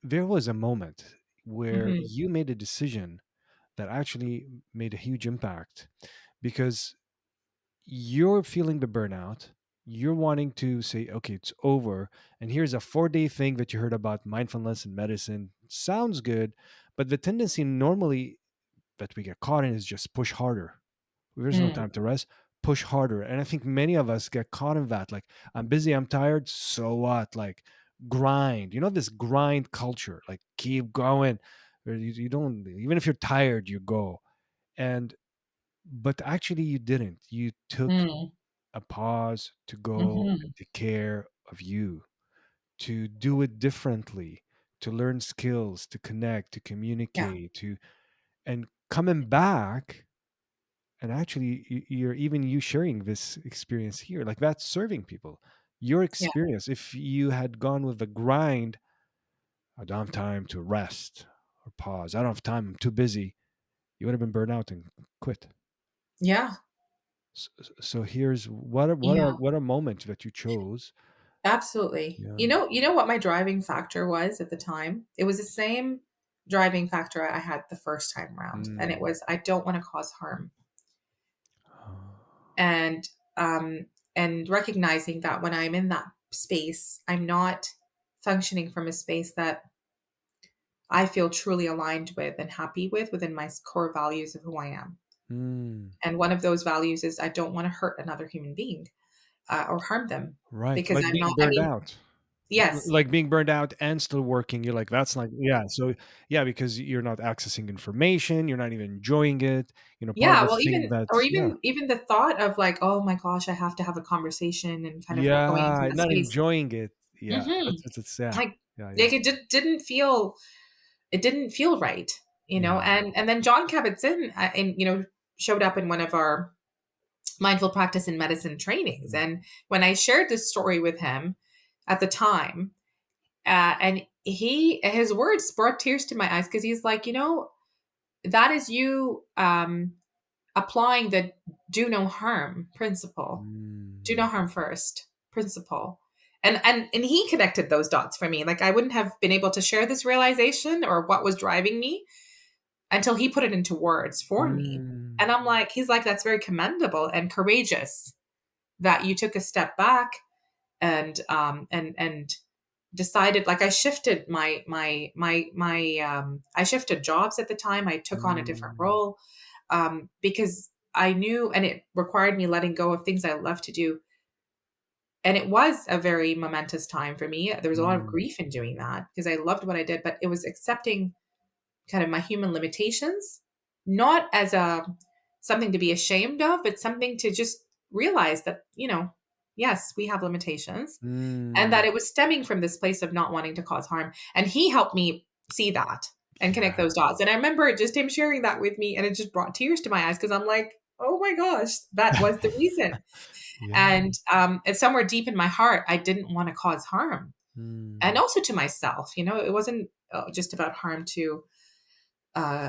there was a moment where Hmm. you made a decision that actually made a huge impact because you're feeling the burnout. You're wanting to say, okay, it's over. And here's a 4-day thing that you heard about mindfulness and medicine. Sounds good. But the tendency normally that we get caught in is just push harder. There's no Mm. time to rest. push harder. And I think many of us get caught in that. Like, I'm busy, I'm tired, so what? Like, grind. You know, this grind culture. Like, keep going. Or you don't, even if you're tired, you go. And but actually you didn't. You took Mm. a pause to go Hmm. and take care of you, to do it differently, to learn skills, to connect, to Yeah. communicate, to and coming back. And actually you're even you sharing this experience here, like that's serving people. Your Yeah. experience, if you had gone with the grind, I don't have time to rest or pause, I don't have time, I'm too busy, you would have been burned out and quit. Yeah. So here's what a, Yeah. what a moment that you chose. Absolutely. Yeah. You know what my driving factor was at the time? It was the same driving factor I had the first time around, and it Mm. was I don't want to cause harm. Oh. And um and recognizing that when I'm in that space, I'm not functioning from a space that I feel truly aligned with and happy with within my core values of who I am. Mm. And one of those values is I don't want to hurt another human being or harm them Right, because like I'm not. being I burned mean, out. yes, Like being burned out and still working, you're like, "That's not." Yeah, so yeah, because you're not accessing information, you're not even enjoying it, part of yeah. the Well, thing or that's yeah. even the thought of like, oh my gosh, I have to have a conversation and kind of going into Yeah, that not space. enjoying it. Yeah, Hmm. it's yeah. Like, Yeah, yeah. it just didn't feel right, Yeah. and then John Kabat-Zinn showed up in one of our mindful practice in medicine trainings, Mm. and when I shared this story with him at the time, and his words brought tears to my eyes because he's like, that is you applying the do no harm principle, do no Mm. harm first principle. And he connected those dots for me. Like, I wouldn't have been able to share this realization or what was driving me until he put it into words for me. Mm. And he's like, that's very commendable and courageous that you took a step back and decided. Like, I shifted I shifted jobs at the time. I took on a different Mm. role because I knew, and it required me letting go of things I love to do. And it was a very momentous time for me. There was a lot of Mm. grief in doing that because I loved what I did, but it was accepting kind of my human limitations, not as a something to be ashamed of, but something to just realize that, yes, we have limitations, and Mm. that it was stemming from this place of not wanting to cause harm. And he helped me see that and connect Yeah. those dots. And I remember just him sharing that with me, and it just brought tears to my eyes because I'm like, oh my gosh, that was the reason. Yeah. And somewhere deep in my heart, I didn't want to cause harm, and Mm. also to myself. It wasn't just about harm to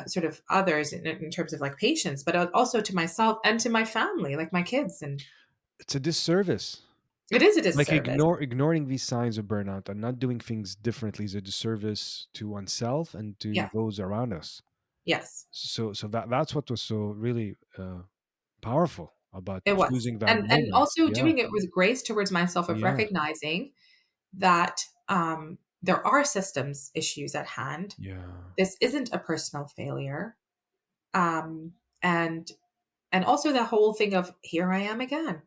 sort of others in terms of like patients, but also to myself and to my family, like my kids. And It's a disservice. it is a Like disservice. ignoring these signs of burnout and not doing things differently is a disservice to oneself and to Yeah. those around us. Yes, So that's what was so really powerful about it was. choosing that And moment. also Yeah. doing it with grace towards myself, of Yeah. recognizing that there are systems issues at hand. Yeah. This isn't a personal failure. Um, and and also the whole thing of here I am again,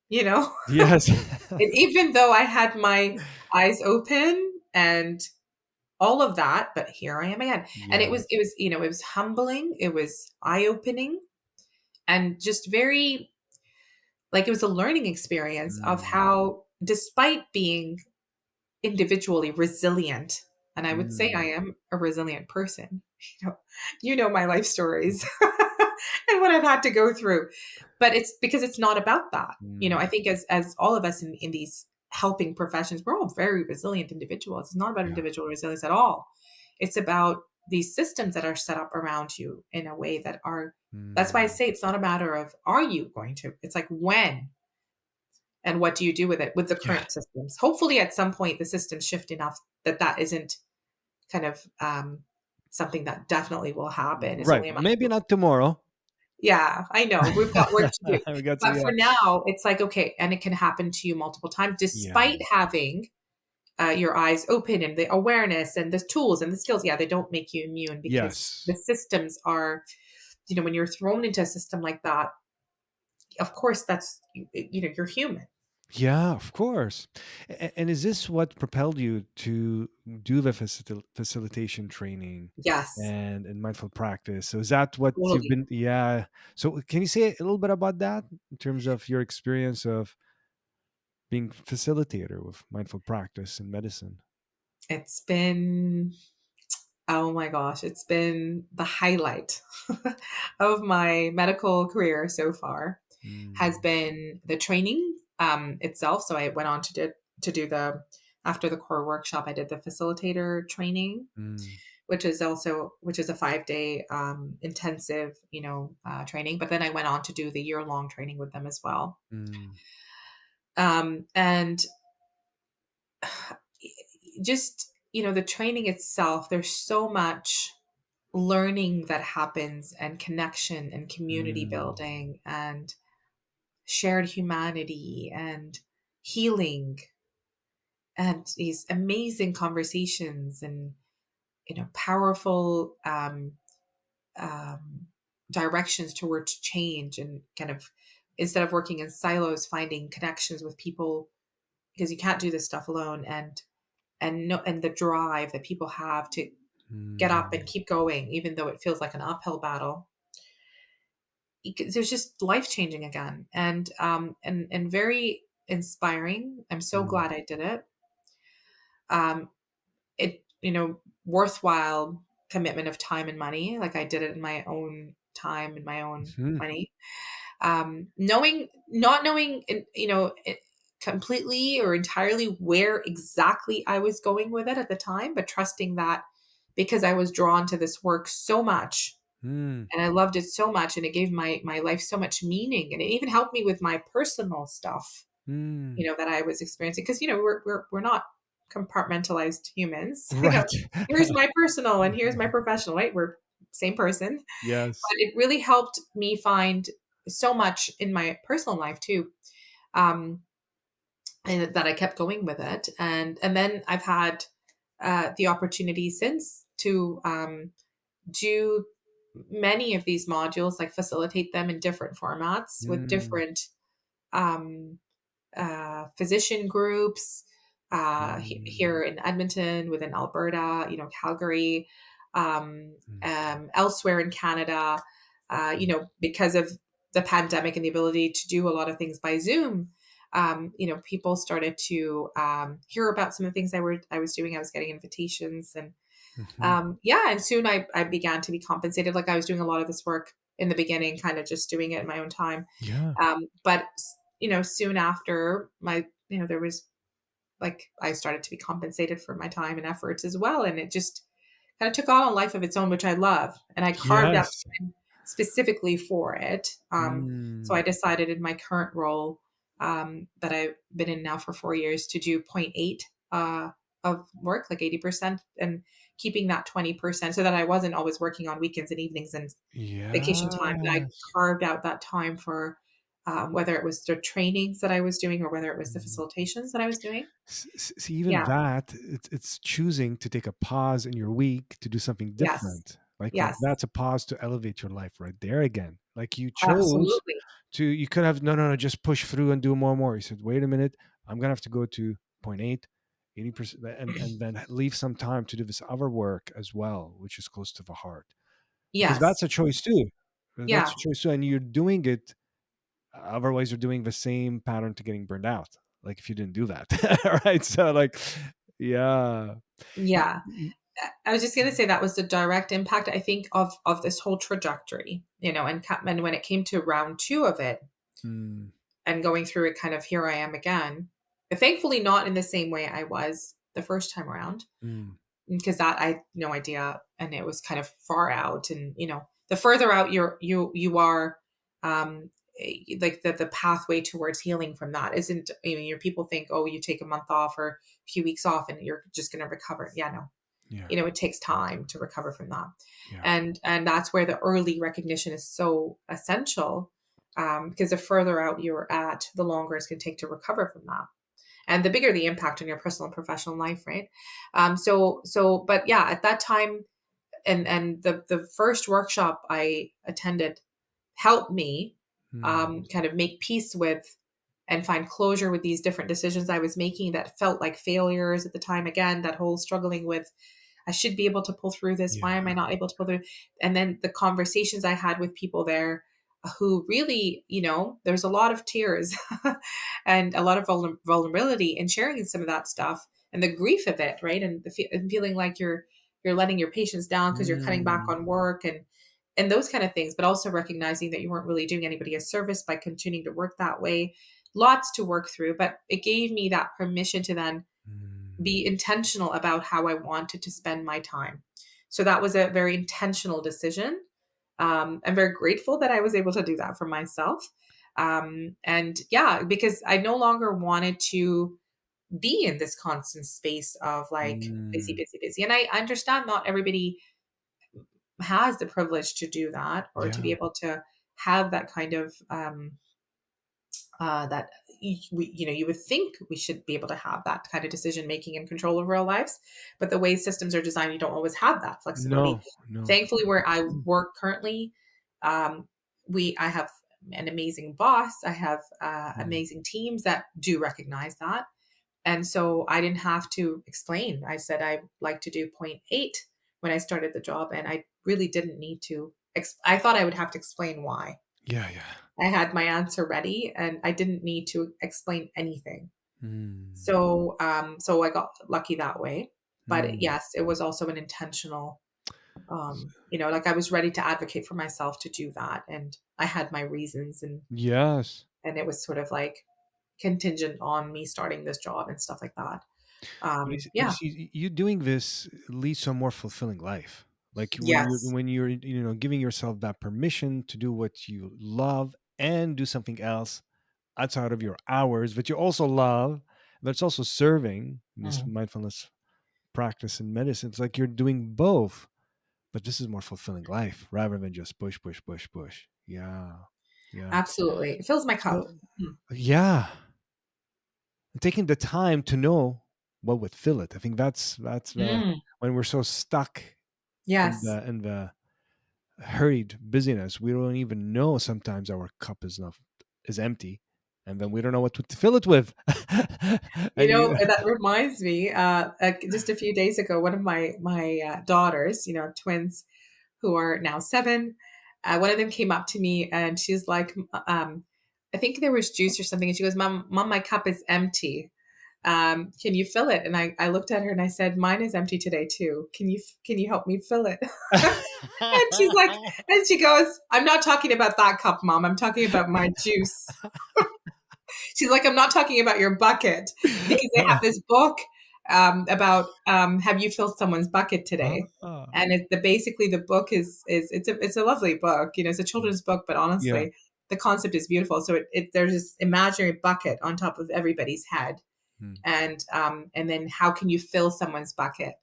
you know? Yes. And even though I had my eyes open and all of that, but here I am again. And Yeah. it was humbling, it was eye-opening, and just very, like, it was a learning experience of Mm. how, despite being individually resilient, and I would say I Mm. am a resilient person. You know, my life stories and what I've had to go through. But it's because it's not about that. Mm. I think as all of us in these helping professions, we're all very resilient individuals. It's not about Yeah. individual resilience at all. It's about these systems that are set up around you in a way that are, that's why I Mm. say it's not a matter of are you going to, it's like when, and what do you do with it, with the Yeah. current systems. Hopefully at some point the systems shift enough that that isn't kind of something that definitely will happen. It's Right. only a matter Maybe of, not tomorrow. yeah, I know we've got work to do, We got to but for yeah. now it's like, okay, and it can happen to you multiple times Yeah. despite having your eyes open and the awareness and the tools and the skills. Yeah, they don't make you immune because the Yes. systems are, when you're thrown into a system like that, of course, that's, you're human. Yeah, of course. And is this what propelled you to do the facilitation training Yes, and mindful practice? So is that what you've totally. been? Yeah. So can you say a little bit about that in terms of your experience of being facilitator with mindful practice in medicine? It's been, oh my gosh, it's been the highlight of my medical career so far, has Mm, been the training itself. So I went on to do the, after the core workshop, I did the facilitator training, mm, which is a 5 day intensive, training. But then I went on to do the year long training with them as well. mm, And just, the training itself, there's so much learning that happens, and connection and community mm, building and shared humanity and healing, and these amazing conversations, and powerful um, directions towards change, and kind of, instead of working in silos, finding connections with people, because you can't do this stuff alone. And no, and the drive that people have to get up and mm, keep going even though it feels like an uphill battle. It was just life changing again, and very inspiring. I'm so mm, glad I did it. um it, worthwhile commitment of time and money. Like, I did it in my own time and my own mhm, money, knowing not knowing completely or entirely where exactly I was going with it at the time, but trusting that, because I was drawn to this work so much, mm, and I loved it so much, and it gave my life so much meaning, and it even helped me with my personal stuff, mm. that I was experiencing, because we're not compartmentalized humans. Right. Here's my personal and here's my professional, right? We're same person. Yes. But it really helped me find so much in my personal life too, um, and that I kept going with it, and then I've had the opportunity since to do many of these modules, like facilitate them in different formats with Mm, different um, physician groups, here mm, in Edmonton, within Alberta, Calgary, elsewhere in Canada, mm, because of the pandemic and the ability to do a lot of things by Zoom. People started to hear about some of the things I was doing. I was getting invitations, and mhm. yeah, and soon I began to be compensated. Like, I was doing a lot of this work in the beginning, kind of just doing it in my own time. Yeah. But soon after, there was, like, I started to be compensated for my time and efforts as well, and it just kind of took on a life of its own, which I love, and I carved out Yes. time specifically for it. So I Mm, decided in my current role, that I've been in now for 4 years, to do point 0.8 of work, like 80%, and keeping that 20%, so that I wasn't always working on weekends and evenings and vacation time. That I yes. carved out that time for, whether it was the trainings that I was doing or whether it was the Mm. facilitations that I was doing. See, even Yeah. that, it's choosing to take a pause in your week to do something Yes. different. Like Yes. that's a pause to elevate your life right there again. Like you chose Absolutely. to, you could have, no, no, no, just push through and do more and more. You said, wait a minute, I'm gonna have to go to point 0.8, 80%, and then leave some time to do this other work as well, which is close to the heart. Because Yes. that's a choice too. That's Yeah. a choice too. And you're doing it. Otherwise, you're doing the same pattern to getting burned out. Like if you didn't do that, right? So, like, yeah, Y- Yeah. y- I was just gonna say that was the direct impact, I think, of this whole trajectory, and when it came to round 2 of it, mm, and going through it, kind of, here I am again. But thankfully not in the same way I was the first time around, mm, because that I had no idea, and it was kind of far out, and the further out you are, like, the pathway towards healing from that isn't, your people think, oh, you take a month off or a few weeks off and you're just going to recover. Yeah, no. yeah, It takes time to recover from that, yeah, and that's where the early recognition is so essential, because the further out you're at, the longer it's going to take to recover from that, and the bigger the impact on your personal and professional life, right? But yeah, at that time, and the first workshop I attended helped me Mm. kind of make peace with and find closure with these different decisions I was making that felt like failures at the time. Again, that whole struggling with, I should be able to pull through this. Yeah. Why am I not able to pull through? And then the conversations I had with people there who really, there's a lot of tears and a lot of vulnerability in sharing some of that stuff and the grief of it, right? And and feeling like you're letting your patients down because you're cutting back Mm. on work and those kind of things, but also recognizing that you weren't really doing anybody a service by continuing to work that way. Lots to work through, but it gave me that permission to then Mm. be intentional about how I wanted to spend my time. So that was a very intentional decision. I'm very grateful that I was able to do that for myself. And yeah, because I no longer wanted to be in this constant space of like busy, Mm. busy, busy. And I understand not everybody has the privilege to do that or to be Yeah. able to have that kind of that you would think we should be able to have that kind of decision making and control over our lives, but the way systems are designed, you don't always have that flexibility. No, no. Thankfully, where I work currently, um, I have an amazing boss. I have Mm. amazing teams that do recognize that, and so I didn't have to explain. I said I like to do point 0.8 when I started the job, and I really didn't need to. I thought I would have to explain why. Yeah, yeah. I had my answer ready and I didn't need to explain anything. Mm. So I got lucky that way. But Mm. yes, it was also an intentional, like I was ready to advocate for myself to do that. And I had my reasons Yes. and it was sort of like contingent on me starting this job and stuff like that. But you Yeah. see, you doing this leads to a more fulfilling life. Like Yes. when you're giving yourself that permission to do what you love and do something else outside of your hours, but you also love, but it's also serving in this Mm. mindfulness practice in medicine. It's like you're doing both, but this is more fulfilling life rather than just push, push, push, push. Yeah, yeah. Absolutely. It fills my cup. So Mm. yeah, and taking the time to know what would fill it. I think that's the Mm. when we're so stuck Yes. in the hurried busyness, we don't even know sometimes our cup is empty, and then we don't know what to fill it with. And you, That reminds me, just a few days ago, one of my daughters, twins who are now 7, one of them came up to me and she's like, I think there was juice or something, and she goes, "Mom, my cup is empty. Can you fill it?" And I looked at her and I said, "Mine is empty today too. Can you help me fill it?" And she's like, and she goes, "I'm not talking about that cup, Mom. I'm talking about my juice." She's like, "I'm not talking about your bucket," because they have this book about have you filled someone's bucket today? Ah, And basically the book is it's a lovely book. It's a mm, children's book, but yeah. honestly, the concept is beautiful. So there's this imaginary bucket on top of everybody's head, Mm, and then how can you fill someone's bucket,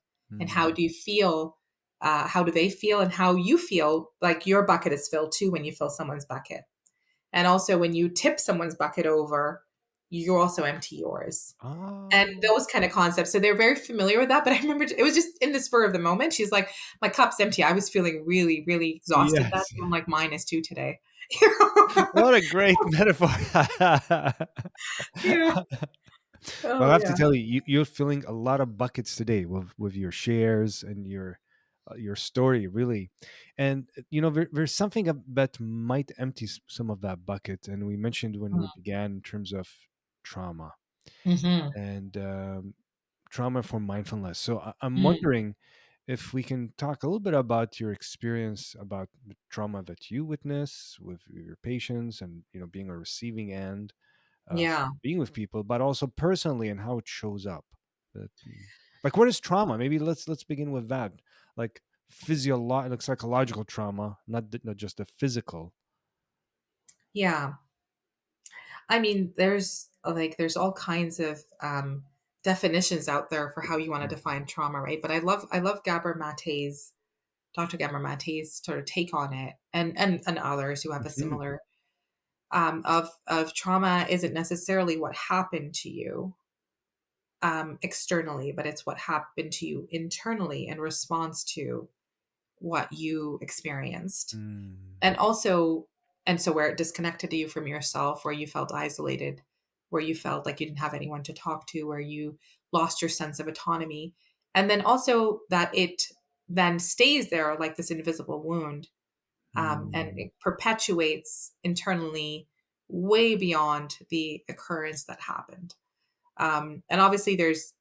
and how mm. do you feel? How do they feel, and how you feel like your bucket is filled too when you fill someone's bucket. And also, when you tip someone's bucket over, you also empty yours. And Oh, those kind of concepts. So they're very familiar with that. But I remember it was just in the spur of the moment. She's like, "My cup's empty." I was feeling really, really exhausted that yes. day. I'm like, "Mine is too today." What a great metaphor. Yeah. Well, Oh, I have to yeah. tell you, you're filling a lot of buckets today with your shares and your story, really. And there's something that might empty some of that bucket. And we mentioned when we began in terms of trauma Mm-hmm. and trauma for mindfulness. So I'm Mm. wondering if we can talk a little bit about your experience about the trauma that you witness with your patients and being a receiving end of Yeah. being with people, but also personally and how it shows up. That, like, what is trauma? Maybe let's begin with that. Like like psychological trauma, not just the physical. Yeah. I mean, there's all kinds of definitions out there for how you want to define trauma, right? But I love Dr. Gabor Mate's sort of take on it, and others who have a Mhm. similar of trauma isn't necessarily what happened to you externally, but it's what happened to you internally in response to what you experienced. Mm. And also, And so where it disconnected you from yourself, where you felt isolated, where you felt like you didn't have anyone to talk to, where you lost your sense of autonomy. And then also that it then stays there like this invisible wound, and Mm. it perpetuates internally way beyond the occurrence that happened. And obviously, there's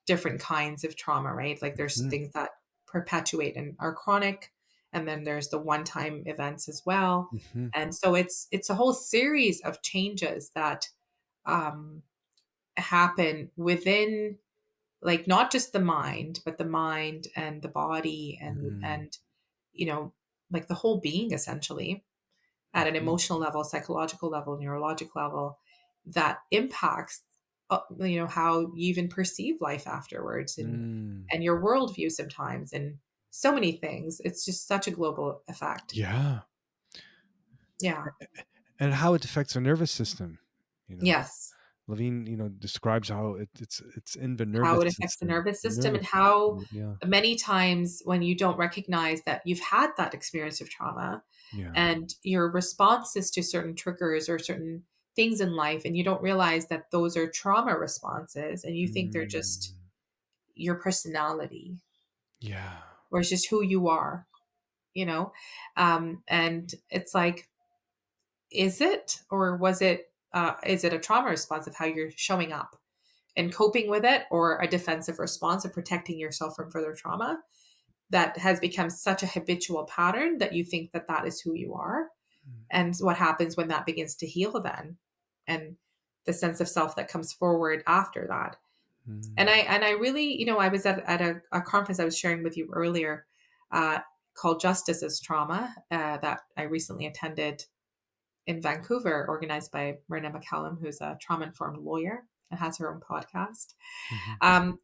different kinds of trauma, right? Like there's Mhm. things that perpetuate and are chronic, and then there's the one-time events as well. Mhm. And so it's a whole series of changes that um, happen within, like not just the mind, but the mind and the body Mm. and you know, like the whole being essentially at an Mhm. emotional level, psychological level, neurological level, that impacts, how you even perceive life afterwards, Mm. and your worldview sometimes, and so many things. It's just such a global effect. Yeah. Yeah. And how it affects our nervous system. You know, Yes. Levine, describes how it's in the How nervous it affects the system. nervous The system, and nervous how system. Yeah. many times when you don't recognize that you've had that experience of trauma, Yeah. and your responses to certain triggers or certain things in life, and you don't realize that those are trauma responses, and you think they're just Mm. your personality, Yeah. or it's just who you are, you know? And it's like, is it, or is it a trauma response of how you're showing up and coping with it, or a defensive response of protecting yourself from further trauma that has become such a habitual pattern that you think that that is who you are? And what happens when that begins to heal then, and the sense of self that comes forward after that? And Mm. I really, I was at a conference I was sharing with you earlier, uh, called Justice as Trauma, that I recently attended in Vancouver, organized by Myrna McCallum, who's a trauma informed lawyer and has her own podcast. Mhm. Um,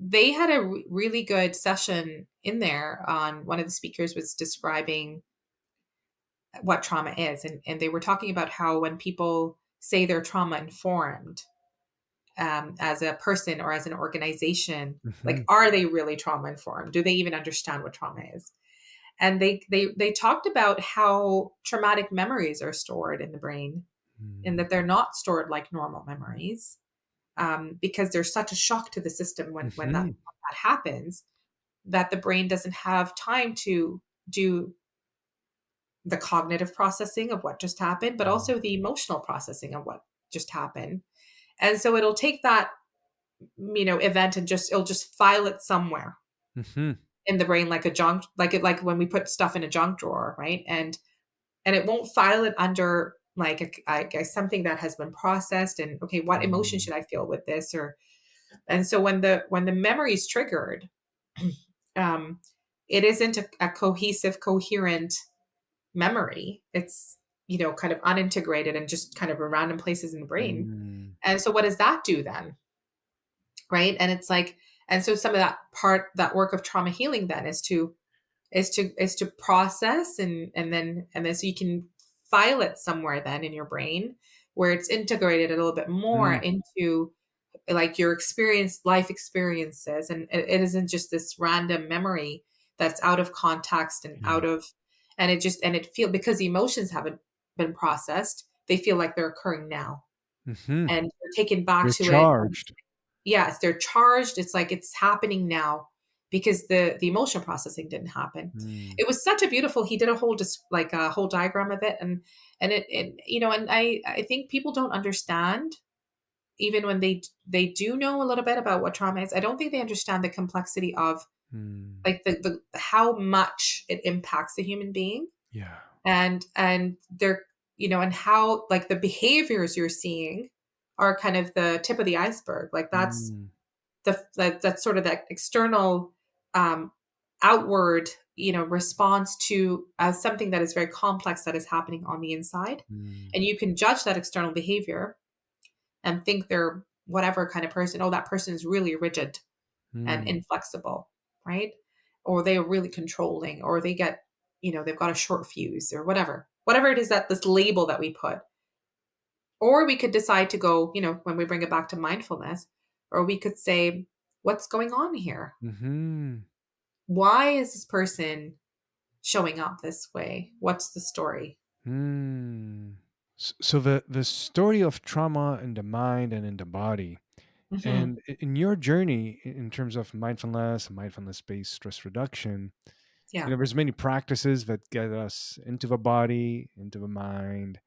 they had a really good session in there. On one of the speakers was describing what trauma is, and they were talking about how when people say they're trauma informed, as a person or as an organization, like, Mhm. are they really trauma informed? Do they even understand what trauma is? And they talked about how traumatic memories are stored in the brain, and Mm. that they're not stored like normal memories, because there's such a shock to the system when Mhm. that happens, that the brain doesn't have time to do the cognitive processing of what just happened, but Mm. also the emotional processing of what just happened. And so it'll take that, event, and it'll just file it somewhere Mhm. in the brain, like a junk, like when we put stuff in a junk drawer, right? And it won't file it under like something that has been processed, and okay, what emotion Mm. should I feel with this? Or And so when the memory is triggered, um, it isn't a cohesive, coherent memory. It's, kind of unintegrated and just kind of in random places in the brain. Mm. And so what does that do then? Right. And it's like, and so some of that work of trauma healing then is to process, and then so you can file it somewhere then in your brain, where it's integrated a little bit more Mm. into like your life experiences, and it isn't just this random memory that's out of context and Yeah. out of, and it feel, because the emotions haven't been processed, they feel like they're occurring now, Mhm. and you're taken back They're to it. charged. Yes, they're charged. It's like it's happening now because the emotional processing didn't happen. Mm. It was such a beautiful. He did a whole like a whole diagram of it, and and I think people don't understand, even when they do know a little bit about what trauma is. I don't think they understand the complexity of, Mm. like, the how much it impacts the human being, Yeah. and they're, and how, like, the behaviors you're seeing are kind of the tip of the iceberg. Like, that's Mm. that's sort of that external, um outward, response to, something that is very complex that is happening on the inside. Mm. And you can judge that external behavior and think they're whatever kind of person. Oh, that person is really rigid and Mm. inflexible, right? Or they're really controlling, or they've got a short fuse, or whatever it is, that this label that we put. Or we could decide to go, when we bring it back to mindfulness, or we could say, what's going on here? Mhm. Why is this person showing up this way? What's the story? Hmm. So the story of trauma in the mind and in the body, Hmm. and in your journey in terms of mindfulness and mindfulness based stress reduction, Yeah. there's many practices that get us into the body, into the mind,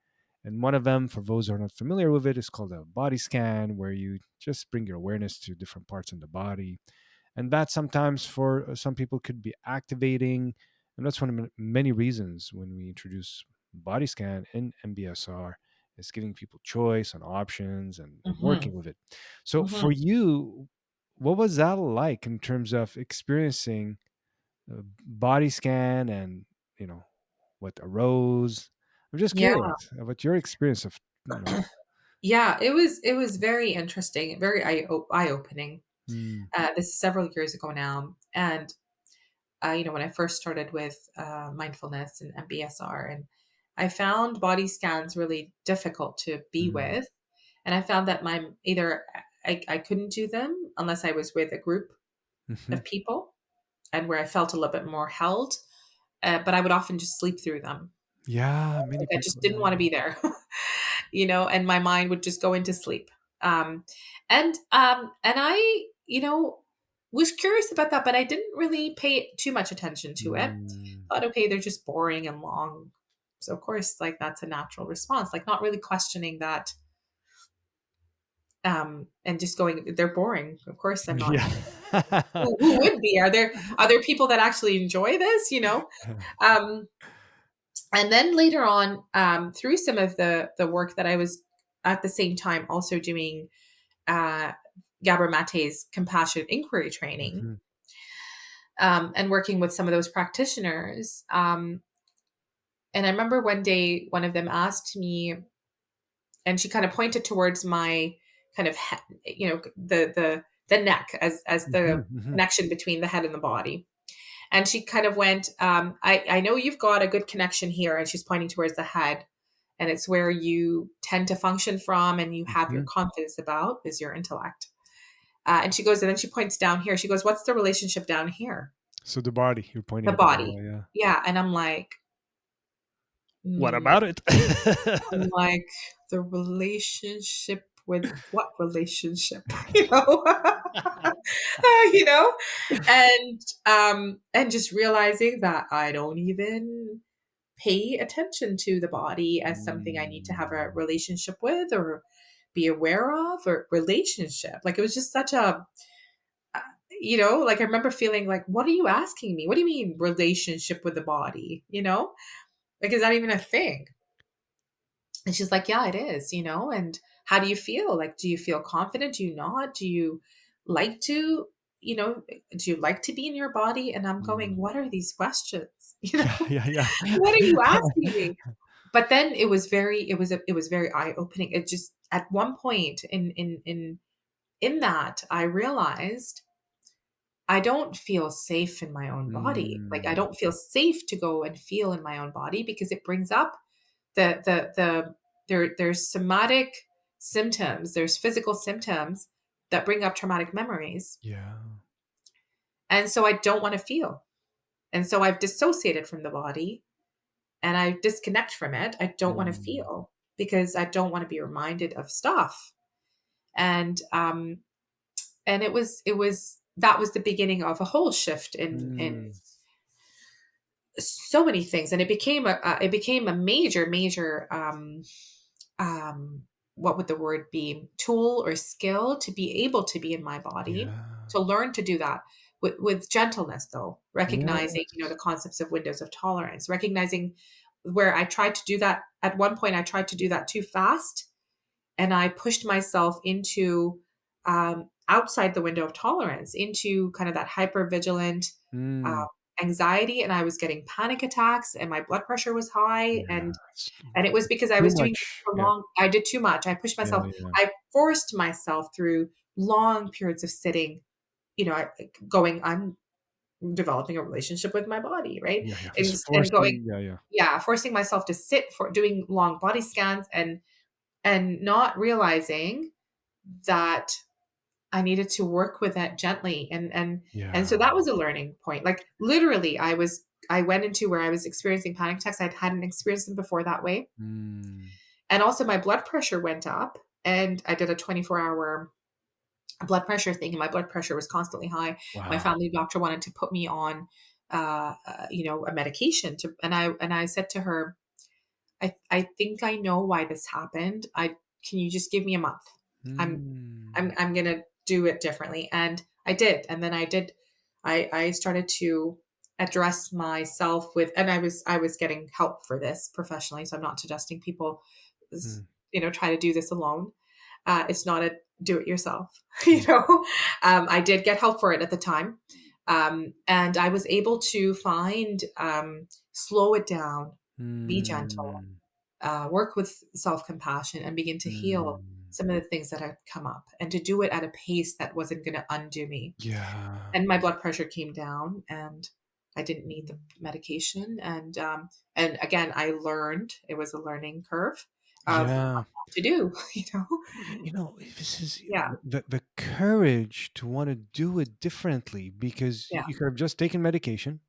and one of them, for those who are not familiar with it, is called a body scan, where you just bring your awareness to different parts in the body, and that sometimes for some people could be activating, and that's one of many reasons when we introduce body scan in MBSR is giving people choice and options and Hmm. working with it. So Hmm. for you, what was that like in terms of experiencing body scan and you know what arose? I'm just Yeah. curious about your experience of Yeah, it was very interesting, very eye opening. mm, This is several years ago now, and when I first started with mindfulness and MBSR, and I found body scans really difficult to be mm, with, and I found that my either I couldn't do them unless I was with a group mhm. of people and where I felt a little bit more held, but I would often just sleep through them. Yeah, many Like I just people. didn't want to be there, and my mind would just go into sleep. Um, and I, was curious about that, but I didn't really pay too much attention to it. Mm. Thought, okay, they're just boring and long. So of course, like that's a natural response, like not really questioning that, and just going, they're boring. Of course, I'm not. Yeah. Who would be? Are there people that actually enjoy this? Um, and then later on, through some of the work that I was at the same time also doing, uh, Gabor Mate's compassionate inquiry training, Mhm, and working with some of those practitioners. And I remember one day one of them asked me, and she kind of pointed towards my kind of the neck as mhm, the mhm. connection between the head and the body. And she kind of went, I know you've got a good connection here. And she's pointing towards the head. And it's where you tend to function from and you have your Mhm. confidence about is your intellect. And she goes, and then she points down here. She goes, what's the relationship down here? So the body, you're pointing The at the body. body. Yeah, yeah. Yeah. And I'm like, What mm, about it? I'm like, the relationship with what relationship? you know? you know? And just realizing that I don't even pay attention to the body as something I need to have a Mm. relationship with or be aware of or relationship. Like it was just such a, uh, like I remember feeling like, what are you asking me? What do you mean relationship with the body? Like, is that even a thing? And she's like, yeah, it is. And how do you feel? Like, do you feel confident? Do you not? Do you like to, you know, do you like to be in your body? And I'm going, Mm. what are these questions? Yeah, yeah, What are you yeah. asking me? But then it was very eye-opening. It just at one point in that I realized I don't feel safe in my own body. Like I Mm. don't feel safe to go and feel in my own body because it brings up there's somatic symptoms, there's physical symptoms that bring up traumatic memories. Yeah. And so I don't want to feel. And so I've dissociated from the body and I disconnect from it. I don't want to Mm. feel because I don't want to be reminded of stuff. And it was that was the beginning of a whole shift in Mm. so many things, and it became a major um what would the word be, tool or skill to be able to be in my body, Yeah. to learn to do that with gentleness, though recognizing the Yes. concepts of windows of tolerance, recognizing where I tried to do that at one point. I tried to do that too fast and I pushed myself into, outside the window of tolerance, into kind of that hyper vigilant, uh, Mm. anxiety, and I was getting panic attacks, and my blood pressure was high, Yeah. and it was because I Too was doing it much. for Yeah. long. I did too much. I pushed Yeah, myself. yeah. I forced myself through long periods of sitting. Going. I'm developing a relationship with my body, right? Yeah, yeah. And Just and going, forcing, yeah, yeah. yeah, forcing myself to sit for doing long body scans and not realizing that I needed to work with that gently. And so Yeah. that was a learning point. Like literally I went into where I was experiencing panic attacks. I hadn't experienced them before that way. Mm. And also my blood pressure went up, and I did a 24-hour blood pressure thing, and my blood pressure was constantly high. My Wow. family doctor wanted to put me on, a medication and I said to her, I think I know why this happened. Can you just give me a month? I'm Mm. I'm gonna do it differently. And I did. And then I started to address myself with, and I was getting help for this professionally. So I'm not suggesting people, Mm. try to do this alone. It's not a do it yourself, Mm. I did get help for it at the time. And I was able to find, slow it down, be gentle, Mm. work with self compassion, and begin to heal Mm. some of the things that had come up, and to do it at a pace that wasn't going to undo me. Yeah. And my blood pressure came down, and I didn't need the medication. And again, I learned, it was a learning curve of Yeah. what to do, This is Yeah. the courage to want to do it differently, because Yeah. you could have just taken medication,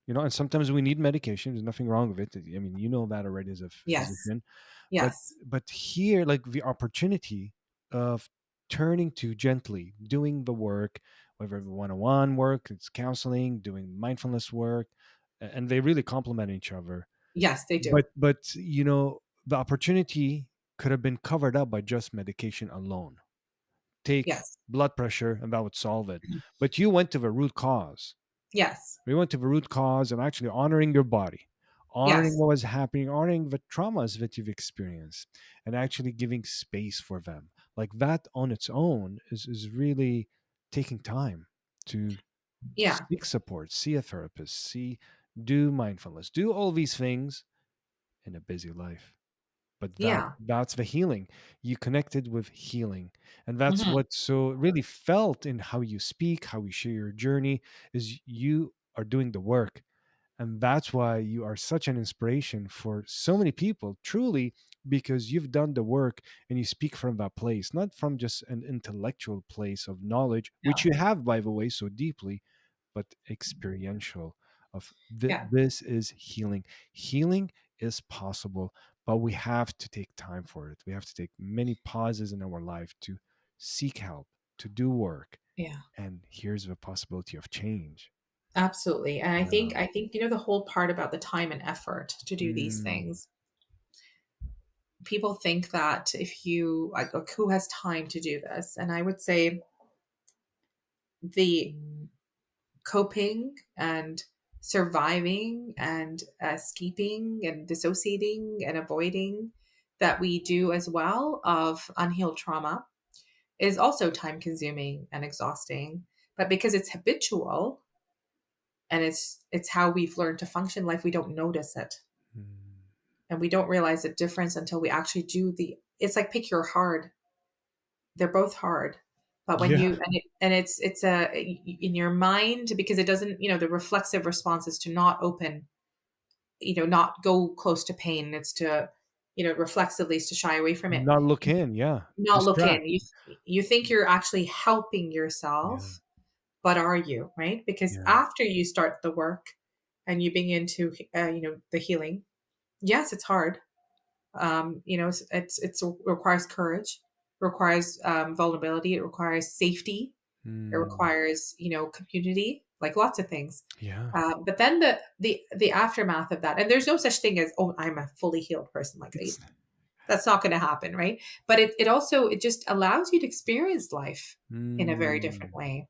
and sometimes we need medication. There's nothing wrong with it. I mean, you know that already as a Yes. physician. But Yes. here, like, the opportunity of turning to gently doing the work, whether one-on-one work, it's counseling, doing mindfulness work, and they really complement each other. Yes, they do. But the opportunity could have been covered up by just medication alone. Take Yes. blood pressure and that would solve it. But you went to the root cause. Yes. We went to the root cause and actually honoring your body, honoring Yes. what was happening, honoring the traumas that you've experienced, and actually giving space for them. Like that on its own is really taking time to Yeah. seek support, see a therapist, do mindfulness, do all these things in a busy life. But Yeah. that's the healing. You connected with healing, and that's Mhm. what so really felt in how you speak, how you share your journey, is you are doing the work. And that's why you are such an inspiration for so many people, truly, because you've done the work and you speak from that place, not from just an intellectual place of knowledge, which Yeah. you have, by the way, so deeply, but experiential of Yeah. this is healing. Healing is possible, but we have to take time for it. We have to take many pauses in our life to seek help, to do work. Yeah. And here's the possibility of change. Absolutely. And I Yeah. think I think the whole part about the time and effort to do these Mm. things. People think that if you like, who has time to do this? And I would say the coping and surviving and escaping and dissociating and avoiding that we do as well of unhealed trauma is also time consuming and exhausting. But because it's habitual and it's how we've learned to function in life, we don't notice it. Mm. And we don't realize the difference until we actually do it's like pick your hard. They're both hard. But when Yeah. it's a in your mind, because it doesn't, the reflexive response is to not open, not go close to pain. It's to, reflexively is to shy away from it. Not look in. Yeah. Not look in. Distract. You think you're actually helping Yeah. yourself, but are you, right? Because Yeah. after you start the work and you begin to, the healing, yes, it's hard. It requires courage, requires vulnerability, it requires safety, it Mm. requires, community, like lots of things. Yeah. But then the aftermath of that, and there's no such thing as, oh, I'm a fully healed person. Like It's that's not going to happen, right? But it just allows you to experience life in a very different mm. way.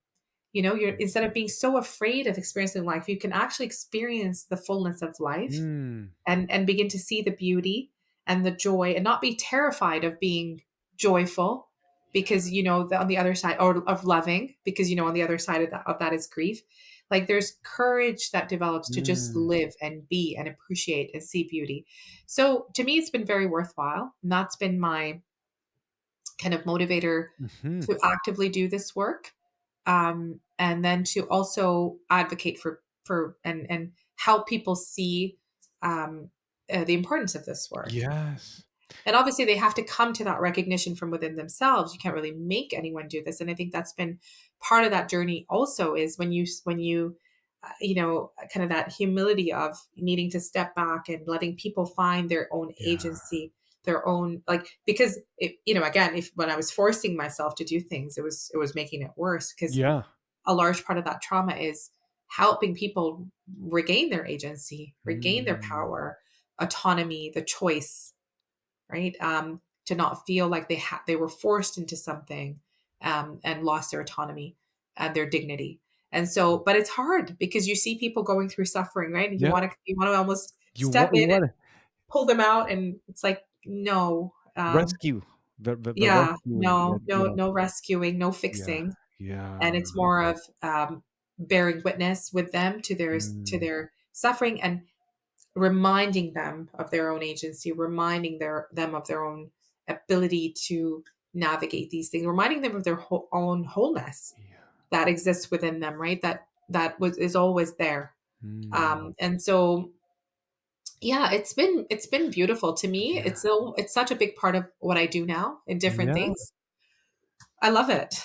You're, instead of being so afraid of experiencing life, you can actually experience the fullness of life, Mm. and begin to see the beauty and the joy, and not be terrified of being joyful, because on the other side, or of loving, because on the other side of that is grief. Like there's courage that develops to just Mm. live and be and appreciate and see beauty. So to me, it's been very worthwhile, and that's been my kind of motivator Mhm. to actively do this work, and then to also advocate for and help people see, the importance of this work. Yes. And obviously they have to come to that recognition from within themselves. You can't really make anyone do this. And I think that's been part of that journey also, is when you kind of that humility of needing to step back and letting people find their own Yeah. agency, their own, like, because again, if when I was forcing myself to do things, it was making it worse, because Yeah. a large part of that trauma is helping people regain their agency, regain their Mm. power, autonomy, the choice, right? To not feel like they were forced into something, and lost their autonomy and their dignity. And so, but it's hard because you see people going through suffering, right? And you Yeah. want to you want to almost You step want in you and want to pull them out, and it's like, no, rescue the yeah, rescuing no, that, no, no rescuing, no Yeah. fixing, and Yeah. it's more of bearing witness with them to Mm. their suffering, and reminding them of their own agency, reminding them of their own ability to navigate these things, reminding them of their own wholeness Yeah. that exists within them, right? That is always there. Mm. And so, yeah, it's been beautiful to me. Yeah. It's such a big part of what I do now in different Yeah. things. I love it.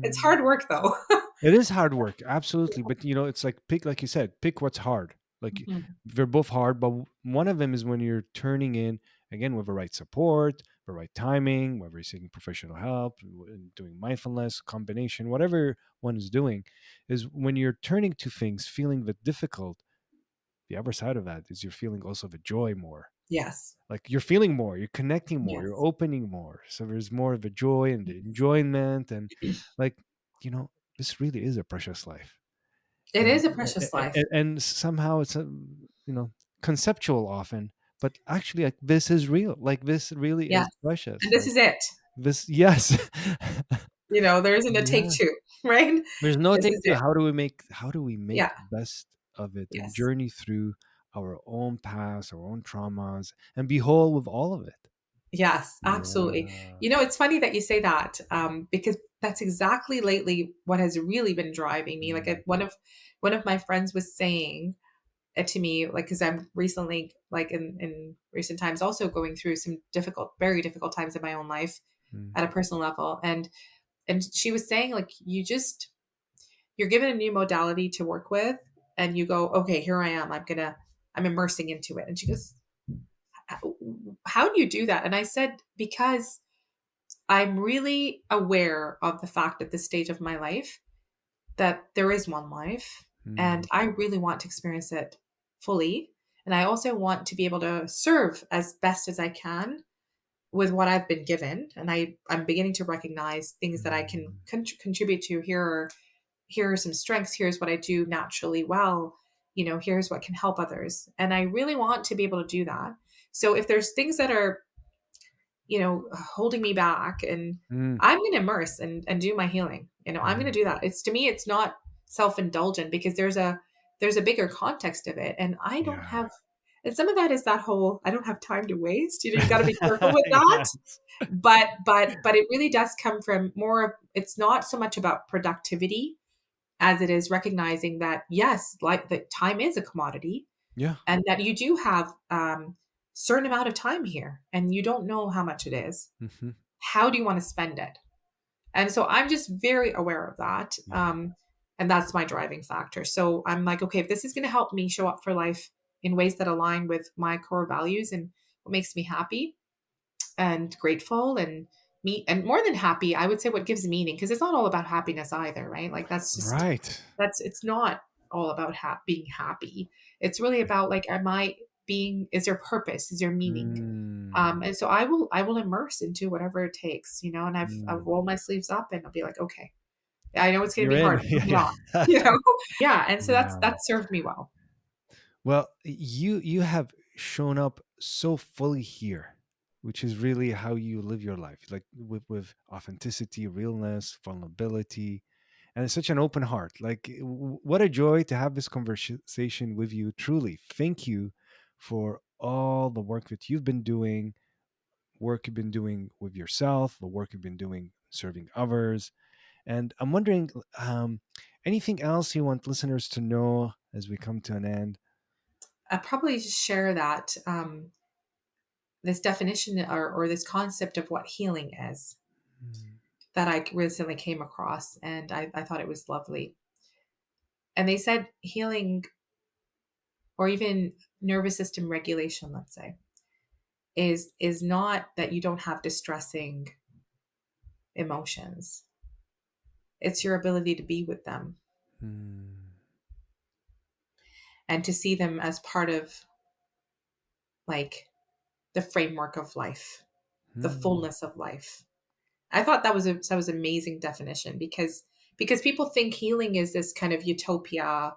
It's Mm. hard work though. It is hard work, absolutely. But it's like pick, like you said, pick what's hard. Like Mhm. they're both hard, but one of them is when you're turning in again with the right support, the right timing, whether you're seeking professional help, doing mindfulness, combination, whatever one is doing, is when you're turning to things, feeling the difficult. The other side of that is you're feeling also the joy more. Yes. Like you're feeling more, you're connecting more, you're Yes. opening more. So there's more of the joy and the enjoyment, and like this really is a precious life. It and is a precious life. and somehow it's you know conceptual often, but actually like this is real, like this really Yes. is And precious, this like is it. this. Yes. There isn't a take Yeah, two, right? there's no This take is two. it. How do we make Yeah. the best of it and Yes. journey through our own past, our own traumas, and be whole with all of it. Yes, absolutely. Yeah. It's funny that you say that, because that's exactly lately what has really been driving me. Like, Mm, one of my friends was saying it to me, like, because I'm recently, like, in recent times, also going through some difficult, very difficult times in my own life mm, at a personal level, and she was saying, like, you're given a new modality to work with, and you go, okay, here I am. I'm immersing into it, and she goes, how do you do that? And I said, because I'm really aware of the fact at this stage of my life that there is one life, and mm, I really want to experience it fully. And I also want to be able to serve as best as I can with what I've been given. And I'm beginning to recognize things that I can mm, contribute to. Here are some strengths. Here's what I do naturally well. Here's what can help others. And I really want to be able to do that. So if there's things that are holding me back, and mm. I'm going to immerse and do my healing. I'm going to Yeah. do that. To me, it's not self-indulgent, because there's a bigger context of it. And I don't Yeah. have, and some of that is that whole, I don't have time to waste. You got to be careful with that. Yes. But it really does come from more of, it's not so much about productivity as it is recognizing that, yes, like, that time is a commodity, Yeah. and that you do have certain amount of time here, and you don't know how much it is. Hmm. How do you want to spend it? And so I'm just very aware of that. Yeah. And that's my driving factor. So I'm like, okay, if this is going to help me show up for life in ways that align with my core values and what makes me happy and grateful, and more than happy, I would say what gives meaning, because it's not all about happiness either, right? Like, Right. it's not all about being happy. It's really about, like, is there purpose? Is there meaning? Mm, And so I will immerse into whatever it takes, and I've mm. rolled my sleeves up, and I'll be like, okay, I know it's going to You're be in. hard. Bring it Yeah. on, you know? Yeah. And so Yeah. that served me well. Well, you have shown up so fully here, which is really how you live your life, like with authenticity, realness, vulnerability, and it's such an open heart. Like what a joy to have this conversation with you. Truly, thank you for all the work that you've been doing, work you've been doing with yourself, the work you've been doing serving others. And I'm wondering, anything else you want listeners to know as we come to an end? I probably just share that, this definition or this concept of what healing is Mm. that I recently came across, and I thought it was lovely. And they said healing, or even nervous system regulation, let's say, is not that you don't have distressing emotions. It's your ability to be with them Mm. and to see them as part of, like, the framework of life, the Mm. fullness of life. I thought that was an amazing definition, because people think healing is this kind of utopia,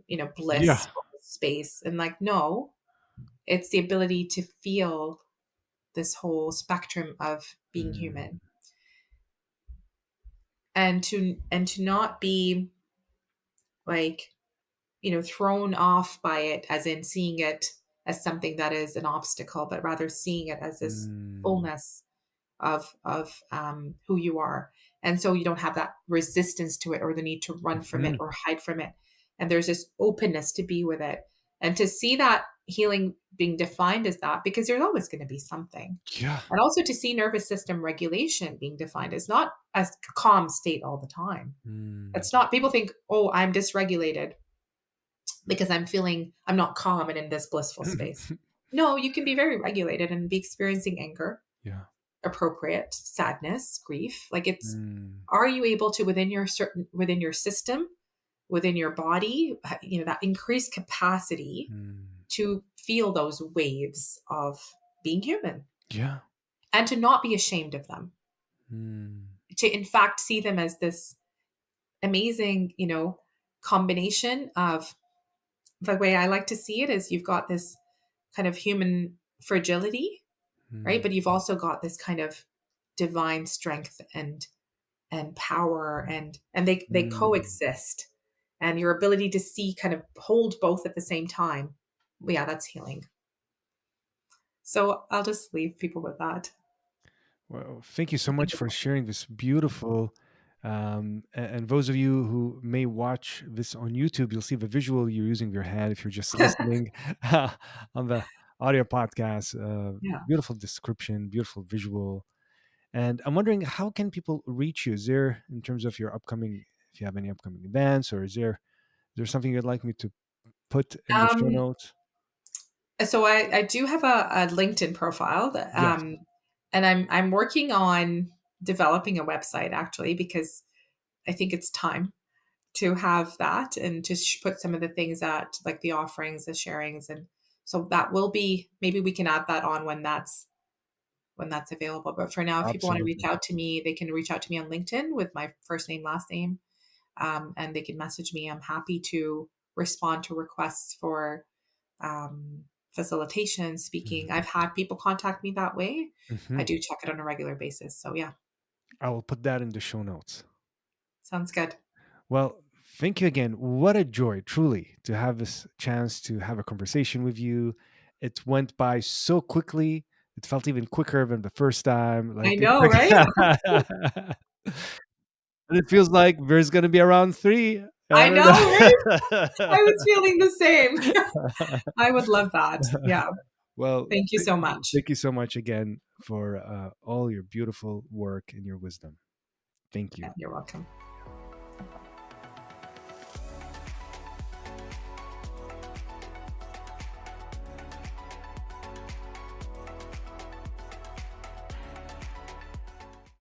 Yeah. bliss space, and like, no, it's the ability to feel this whole spectrum of being Mm. human, and to not be, like, thrown off by it, as in seeing it as something that is an obstacle, but rather seeing it as this Mm. fullness of who you are. And so you don't have that resistance to it or the need to run from it Mhm. or hide from it. And there's this openness to be with it, and to see that healing being defined as that, because there's always going to be something. Yeah. And also to see nervous system regulation being defined as not as a calm state all the time. Mm. It's not, people think, oh, I'm dysregulated because I'm not calm and in this blissful space. No, you can be very regulated and be experiencing anger, Yeah. appropriate sadness, grief. Like, it's, Mm. are you able to, within your system, within your body, that increased capacity Mm. to feel those waves of being human, Yeah. and to not be ashamed of them, Mm. to in fact see them as this amazing, combination of, the way I like to see it is, you've got this kind of human fragility, right? Mm. But you've also got this kind of divine strength and power, and they Mm. coexist. And your ability to see, kind of hold both at the same time. Yeah, that's healing. So I'll just leave people with that. Well, thank you so To think much for about. sharing this beautiful. And those of you who may watch this on YouTube, you'll see the visual. You're using your hand. If you're just listening on the audio podcast, Yeah. beautiful description, beautiful visual. And I'm wondering, how can people reach you? Is there, in terms of your upcoming, if you have any upcoming events, or is there something you'd like me to put in the show Um, notes? so I do have a LinkedIn profile that, Yes. and I'm working on developing a website, actually, because I think it's time to have that, and to put some of the things that, like, the offerings, the sharings, and so that will be, maybe we can add that on when that's available. But for now, if people want to reach Absolutely. out to me, they can reach out to me on LinkedIn with my first name, last name, and they can message me. I'm happy to respond to requests for facilitation, speaking. I've had people contact me that way. Hmm. I do check it on a regular basis. So yeah, I will put that in the show notes. sounds good. Well, thank you again. What a joy, truly, to have this chance to have a conversation with you. It went by so quickly. It felt even quicker than the first time. I Like it's know, right? like, and it feels like there's going to be around three. I I don't know, right? I know. was feeling the same. I would love that. Yeah. Well, Thank you so much. thank you so much again for all your beautiful work and your wisdom. Thank Yeah, you. you're welcome.